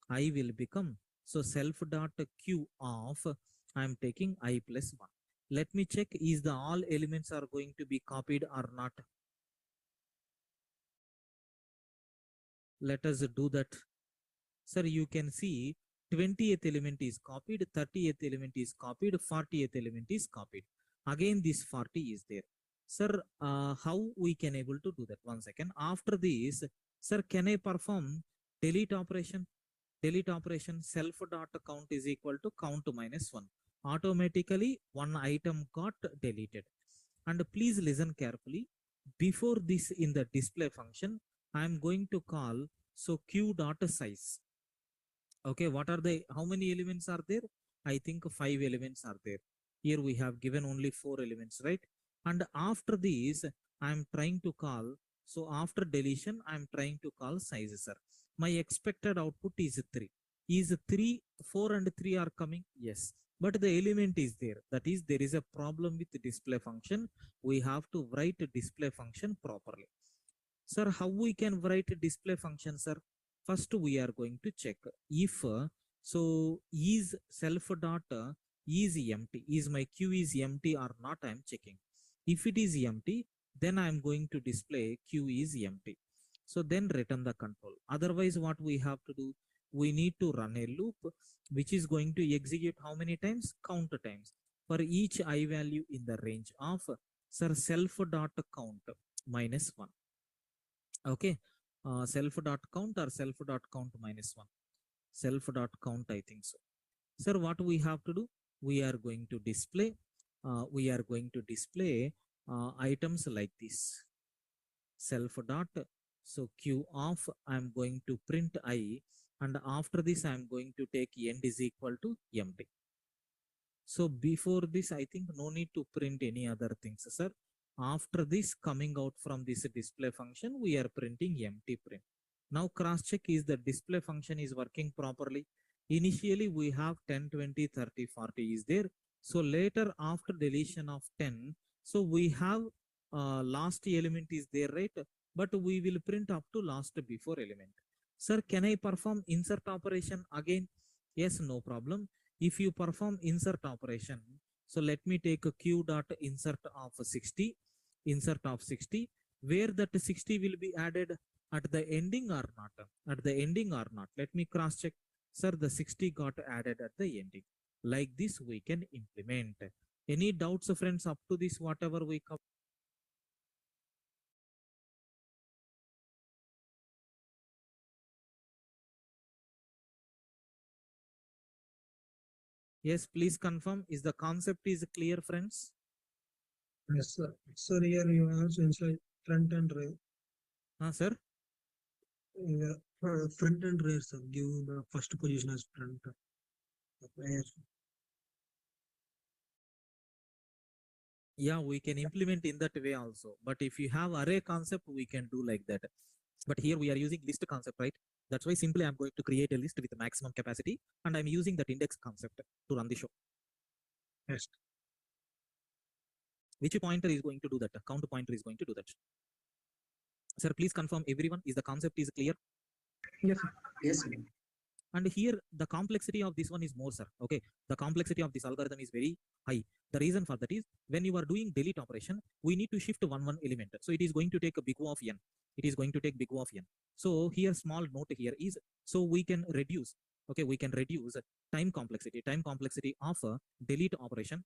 I will become, so self dot q of I am taking I plus 1. Let me check, is the all elements are going to be copied or not? Let us do that. Sir, you can see 20th element is copied, 30th element is copied, 40th element is copied. Again, this 40 is there. Sir, how we can able to do that? One second. After this, sir, can I perform delete operation? Delete operation self dot count is equal to count minus 1. Automatically, one item got deleted. And please listen carefully. Before this in the display function, I am going to call so q dot size. Okay, what are the, how many elements are there? I think 5 elements are there. Here we have given only 4 elements, right? And after this, I am trying to call, so after deletion, I am trying to call size, sir. My expected output is 3. Is 3, 4 and 3 are coming? Yes. but the element is there. That is, there is a problem with the display function. We have to write a display function properly. Sir, how we can write a display function, sir? First, we are going to check if so is self dot is empty. Is my queue is empty or not? I am checking. If it is empty, then I am going to display queue is empty. So then return the control. Otherwise, what we have to do? We need to run a loop which is going to execute how many times? Count times. For each I value in the range of sir self dot count minus 1. Okay. Self dot count or self dot count minus 1. Self dot count, I think so. Sir, what we have to do? We are going to display items like this. Self dot, so q of I'm going to print I, and after this I'm going to take end is equal to empty. So before this, I think no need to print any other things, sir. After this, coming out from this display function, we are printing empty print. Now cross check is the display function is working properly. Initially we have 10, 20, 30, 40 is there. So later after deletion of 10, so we have last element is there, right? But we will print up to last before element. Sir, can I perform insert operation again? Yes, no problem. If you perform insert operation, so let me take a q dot insert of 60, where that 60 will be added at the ending or not? At the ending or not? Let me cross check. Sir, the 60 got added at the ending. Like this, we can implement. Any doubts, friends, up to this, whatever we cover? Yes, please confirm. Is the concept is clear, friends? Yes, sir. Sir, here you also inside front and rear. Sir? Yeah, front and rear, sir. Give the first position as front. Rear. Yeah, we can implement in that way also. But if you have array concept, we can do like that. But here we are using list concept, right? That's why simply I'm going to create a list with maximum capacity, and I'm using that index concept to run the show. Yes. Which pointer is going to do that? Count pointer is going to do that. Sir, please confirm everyone. Is the concept is clear? Yes, sir. Yes, sir. And here the complexity of this one is more, sir. Okay, the complexity of this algorithm is very high. The reason for that is when you are doing delete operation, we need to shift one element. So it is going to take a big O of n. It is going to take big O of n. So here small note here is, so we can reduce. Okay, we can reduce time complexity of delete operation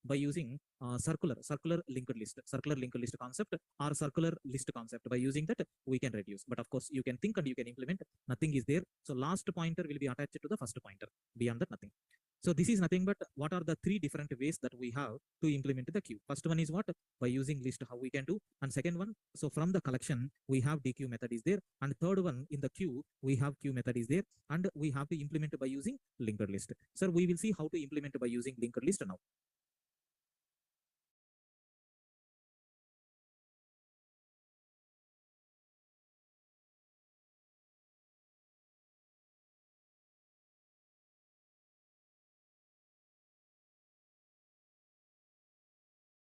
by using circular linked list concept or circular list concept. By using that, we can reduce. But of course, you can think and you can implement. Nothing is there. So last pointer will be attached to the first pointer. Beyond that, nothing. So this is nothing but what are the three different ways that we have to implement the queue. First one is what? By using list, how we can do. And second one, so from the collection, we have dequeue method is there. And third one, in the queue, we have queue method is there. And we have to implement by using linked list. Sir, we will see how to implement by using linked list now.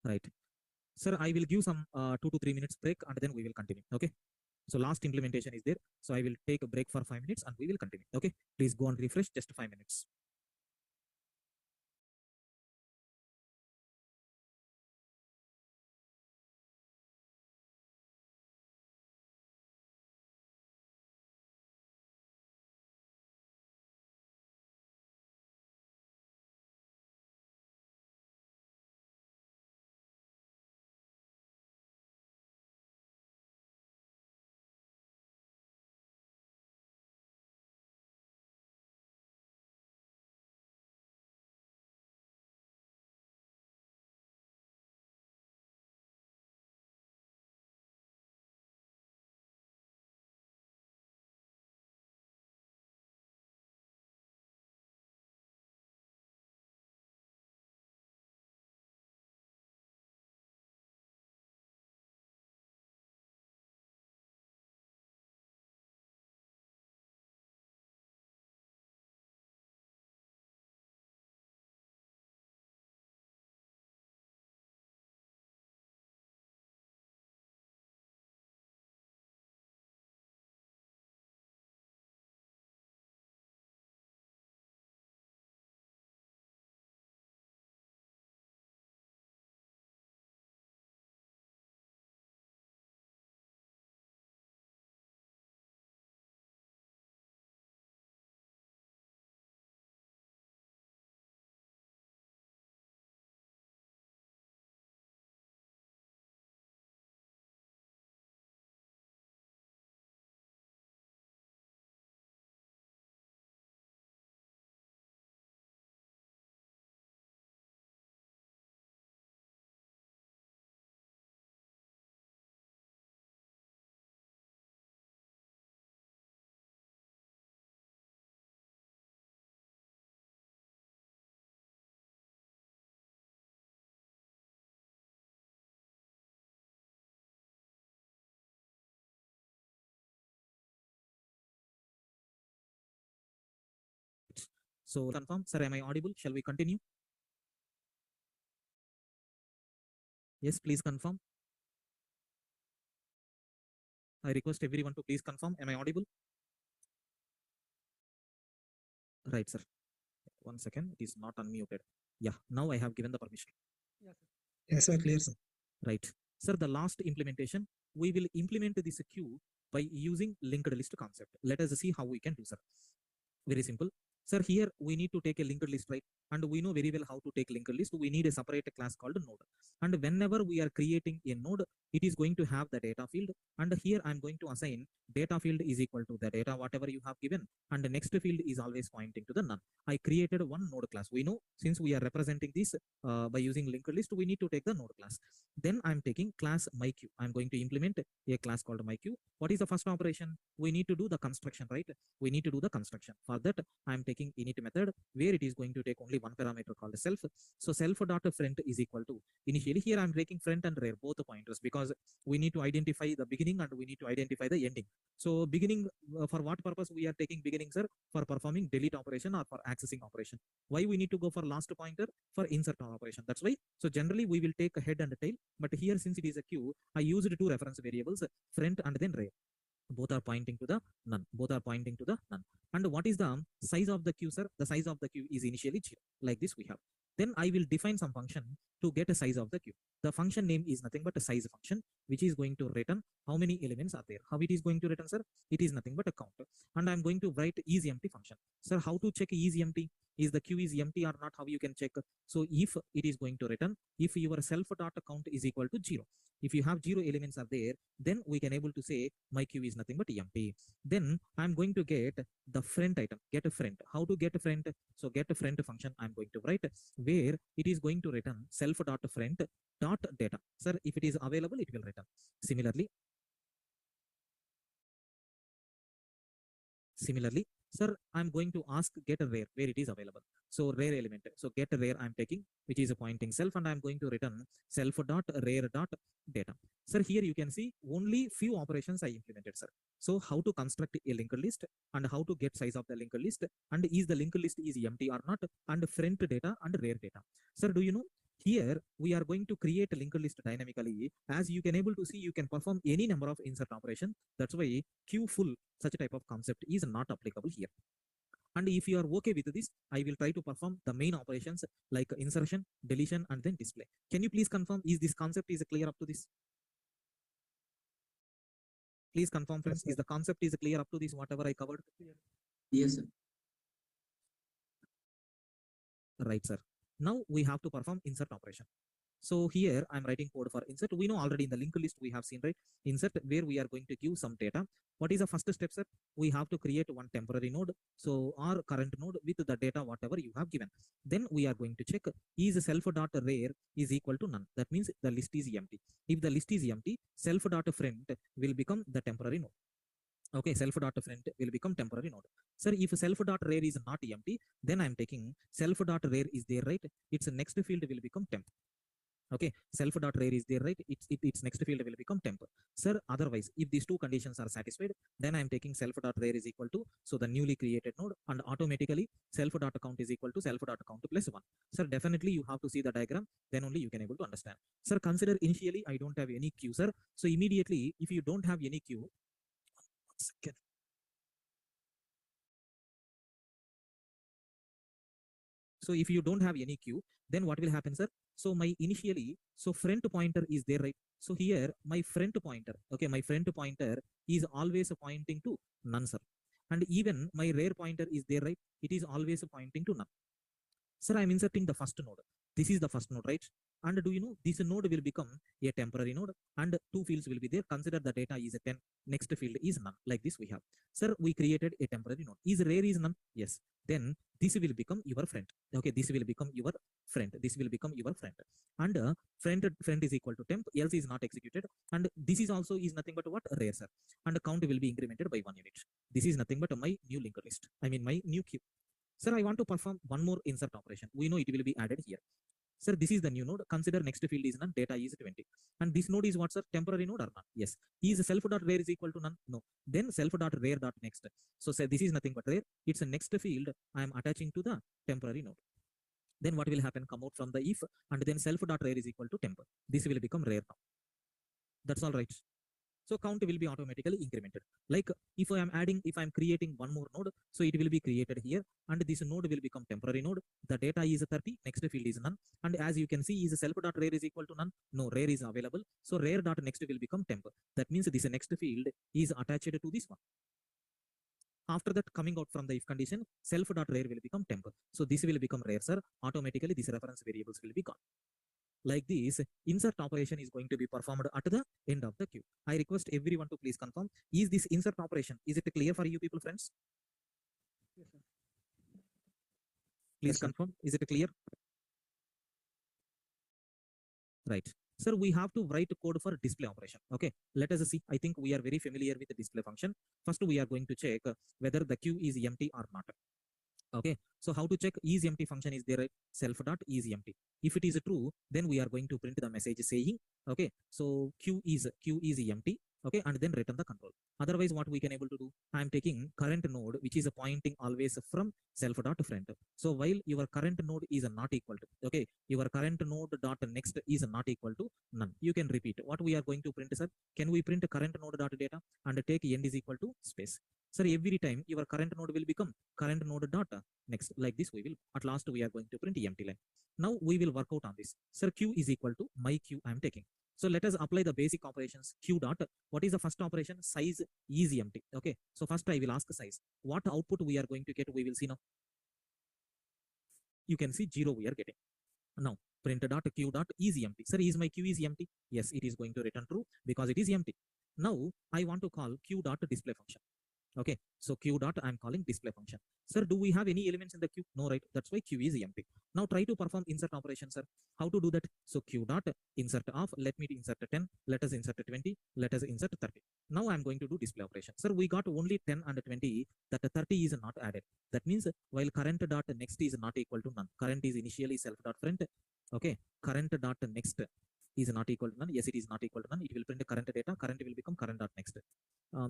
Right. Sir, I will give some 2 to 3 minutes break and then we will continue. Okay. So last implementation is there. So I will take a break for 5 minutes and we will continue. Okay. Please go and refresh just 5 minutes. So confirm, sir, am I audible? Shall we continue? Yes, please confirm. I request everyone to please confirm. Am I audible? Right, sir. 1 second. It is not unmuted. Yeah, now I have given the permission. Yes, sir. Clear, sir. Right. Sir, the last implementation, we will implement this queue by using linked list concept. Let us see how we can do, sir. Very simple. Sir, here we need to take a linked list, right? And we know very well how to take linked list. We need a separate class called node. And whenever we are creating a node, it is going to have the data field. And here I'm going to assign data field is equal to the data, whatever you have given. And the next field is always pointing to the none. I created one node class. We know since we are representing this by using linked list, we need to take the node class. Then I'm taking class myQ. I'm going to implement a class called myQ. What is the first operation? We need to do the construction, right? We need to do the construction. For that, I'm taking init method where it is going to take only one parameter called self. So self dot friend is equal to, initially here I'm taking friend and rear both the pointers because we need to identify the beginning and we need to identify the ending. So beginning, for what purpose we are taking beginning, sir? For performing delete operation or for accessing operation. Why we need to go for last pointer? For insert operation. That's why. So generally we will take a head and a tail, but here since it is a queue, I used two reference variables, front and then rear. Both are pointing to the none. Both are pointing to the none. And what is the size of the queue, sir? The size of the queue is initially 0. Like this we have. Then I will define some function to get a size of the queue. The function name is nothing but a size function, which is going to return how many elements are there. How it is going to return, sir? It is nothing but a count. And I'm going to write is empty function. Sir, how to check is empty? Is the queue is empty or not? How you can check? So if it is going to return, if your self dot count is equal to 0. If you have 0 elements are there, then we can able to say my queue is nothing but empty. Then I'm going to get the friend item, get a friend. How to get a friend? So get a friend function I'm going to write where it is going to return self dot friend dot data. Sir, if it is available, it will return. Similarly, sir, I'm going to ask get a rare where it is available. So rare element. So get a rare I'm taking, which is a pointing self, and I'm going to return self dot rare dot data. Sir, here you can see only few operations I implemented, sir. So how to construct a linked list and how to get size of the linked list and is the linked list is empty or not and friend data and rare data. Sir, do you know here we are going to create a linked list dynamically. As you can able to see, you can perform any number of insert operation. That's why queue full such a type of concept is not applicable here. And if you are okay with this, I will try to perform the main operations like insertion, deletion, and then display. Can you please confirm is this concept is clear up to this? Please confirm, friends, is the concept is clear up to this, whatever I covered? Yes, sir. Right, sir. Now we have to perform insert operation. So here I'm writing code for insert. We know already in the linked list we have seen, right? Insert where we are going to give some data. What is the first step, sir? We have to create one temporary node. So our current node with the data whatever you have given. Then we are going to check is self dot rare is equal to none. That means the list is empty. If the list is empty, self dot friend will become the temporary node. Okay, self dot friend will become temporary node. Sir, if self dot rare is not empty, then I'm taking self dot rare is there, right? Its next field will become temp. Okay, self dot rare is there, right? Its next field will become temp. Sir, otherwise if these two conditions are satisfied, then I'm taking self dot rare is equal to so the newly created node and automatically self dot count is equal to self dot count plus 1. Sir, definitely you have to see the diagram, then only you can able to understand. Sir, consider initially I don't have any queue, sir. So immediately if you don't have any queue, 1 second. So if you don't have any queue, then what will happen, sir? So my initially, so front pointer is there, right? So here my front pointer, okay, my front pointer is always pointing to none, sir. And even my rear pointer is there, right? It is always pointing to none. Sir, I'm inserting the first node. This is the first node, right? And do you know this node will become a temporary node and two fields will be there. Consider the data is a 10. Next field is none. Like this we have. Sir, we created a temporary node. Is rare is none? Yes. Then this will become your friend. Okay, this will become your friend. This will become your friend. And friend is equal to temp, else is not executed. And this is also is nothing but what? Rare, sir. And count will be incremented by 1 unit. This is nothing but my new linked list. I mean my new queue. Sir, I want to perform one more insert operation. We know it will be added here. Sir, this is the new node. Consider next field is none, data is 20. And this node is what, sir? Temporary node or not? Yes. Is self dot rare is equal to none? No. Then self dot rare dot next. So say this is nothing but rare. It's a next field I am attaching to the temporary node. Then what will happen? Come out from the if, and then self dot rare is equal to temp. This will become rare now. That's all right. So count will be automatically incremented. Like if I am adding, if I am creating one more node, so it will be created here, and this node will become temporary node. The data is 30, next field is none. And as you can see, is self dot rare is equal to none? No, rare is available. So rare dot next will become temp. That means this next field is attached to this one. After that, coming out from the if condition, self dot rare will become temp. So this will become rare, sir. Automatically, these reference variables will be gone. Like this, insert operation is going to be performed at the end of the queue. I request everyone to please confirm, is this insert operation, is it clear for you people, friends? Yes, sir. Please Yes, sir. confirm, is it clear? Right. Sir, we have to write code for display operation. Okay, let us see. I think we are very familiar with the display function. First, we are going to check whether the queue is empty or not. Okay, so how to check is empty function is there, self dot is empty. If it is true, then we are going to print the message saying, okay, so queue is empty. Okay, and then return the control. Otherwise, what we can able to do, I am taking current node, which is pointing always from self dot friend. So while your current node is not equal to, okay, your current node dot next is not equal to none. You can repeat what we are going to print, sir. Can we print current node dot data and take end is equal to space? Sir, every time your current node will become current node dot next. Like this, we will at last we are going to print empty line. Now we will work out on this. Sir, q is equal to my q I am taking. So let us apply the basic operations. Q dot. What is the first operation? Size is empty. Okay. So first I will ask size. What output we are going to get? We will see now. You can see 0 we are getting. Now print dot q dot is empty. Sir, is my q is empty? Yes, it is going to return true because it is empty. Now I want to call q dot display function. Okay, so q dot I'm calling display function. Sir, do we have any elements in the queue? No, right? That's why q is empty. Now try to perform insert operation, sir. How to do that? So q dot insert of, let me insert 10, let us insert 20, let us insert 30. Now I'm going to do display operation. Sir, we got only 10 and 20, that 30 is not added. That means while current dot next is not equal to none, current is initially self dot front. Okay, current dot next is not equal to none. Yes, it is not equal to none. It will print current data. Current will become current dot next.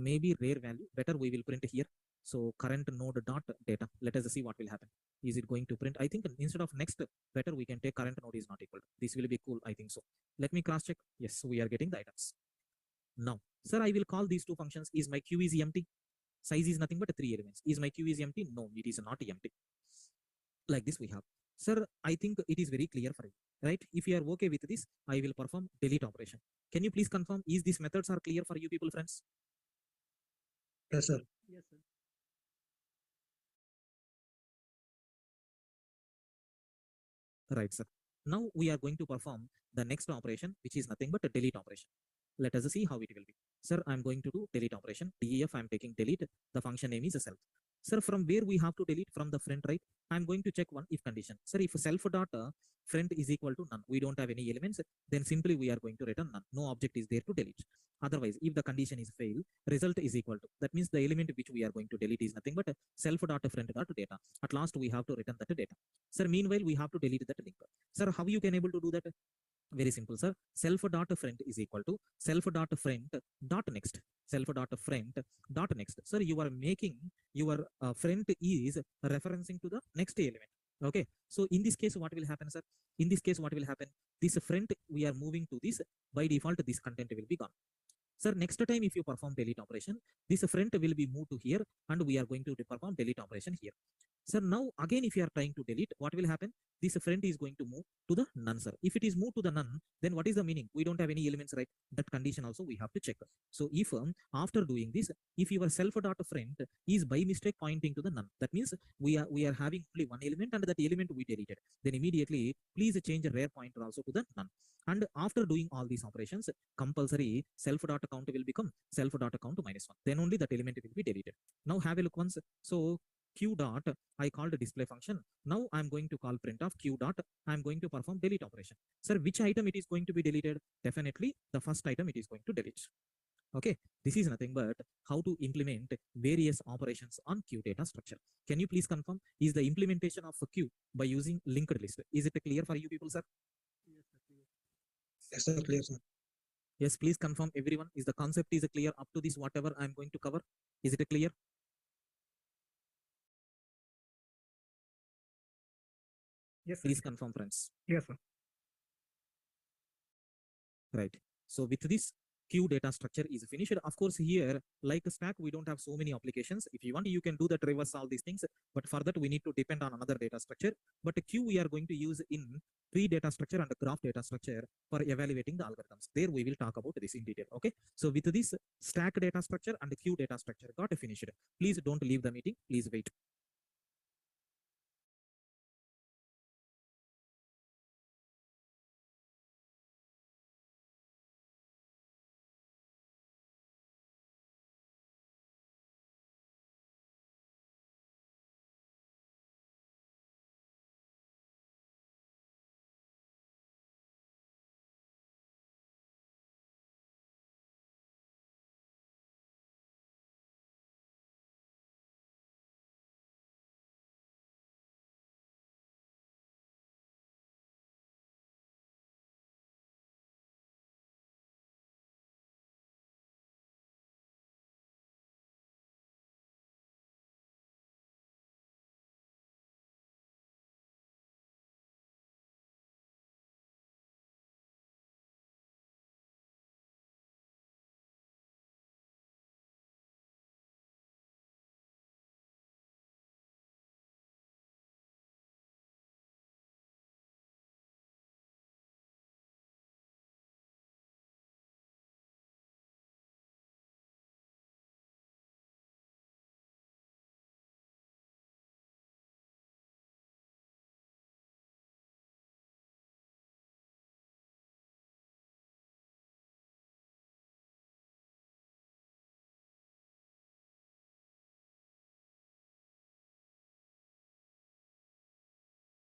Maybe rare value. Better we will print here. So current node dot data. Let us see what will happen. Is it going to print? I think instead of next, better we can take current node is not equal to. This will be cool. I think so. Let me cross check. Yes, we are getting the items. Now, sir, I will call these two functions. Is my queue is empty? Size is nothing but 3 elements. Is my queue is empty? No, it is not empty. Like this we have. Sir, I think it is very clear for you, right? If you are okay with this, I will perform delete operation. Can you please confirm, is these methods are clear for you people, friends? Yes, sir. Yes, sir. Right, sir. Now we are going to perform the next operation, which is nothing but a delete operation. Let us see how it will be. Sir, I'm going to do delete operation. DEF, I'm taking delete. The function name is a self. Sir, from where we have to delete? From the friend, right? I'm going to check one if condition. Sir, if self dot friend is equal to none, we don't have any elements, then simply we are going to return none. No object is there to delete. Otherwise, if the condition is fail, result is equal to. That means the element which we are going to delete is nothing but self dot friend dot data. At last, we have to return that data. Sir, meanwhile, we have to delete that link. Sir, how you can able to do that? Very simple, sir. Self dot friend is equal to self dot friend dot next. Self dot friend dot next. Sir, you are making your friend is referencing to the next element. Okay. So in this case, what will happen, sir? In this case, what will happen? This friend we are moving to this. By default, this content will be gone. Sir, next time if you perform delete operation, this friend will be moved to here, and we are going to perform delete operation here. Sir, now again if you are trying to delete, what will happen? This friend is going to move to the none, sir. If it is moved to the none, then what is the meaning? We don't have any elements, right? That condition also we have to check. So if after doing this, if your self dot friend is by mistake pointing to the none, that means we are having only one element and that element we deleted. Then immediately please change the rare pointer also to the none. And after doing all these operations, compulsory self dot count will become self dot count minus 1. Then only that element will be deleted. Now have a look once. So q dot I called a display function. Now I'm going to call print of q dot. I'm going to perform delete operation. Sir, which item it is going to be deleted? Definitely the first item it is going to delete. Okay, this is nothing but how to implement various operations on queue data structure. Can you please confirm, is the implementation of a queue by using linked list? Is it clear for you people, sir? Yes, sir. Clear, sir. Yes, please confirm everyone. Is the concept is clear up to this whatever I'm going to cover? Is it clear? Yes, Please confirm, friends. Yes, sir. Right. So with this queue data structure is finished. Of course, here, like Stack, we don't have so many applications. If you want, you can do that reverse all these things. But for that, we need to depend on another data structure. But a queue we are going to use in tree data structure and graph data structure for evaluating the algorithms. There we will talk about this in detail. Okay. So with this Stack data structure and queue data structure got finished. Please don't leave the meeting. Please wait.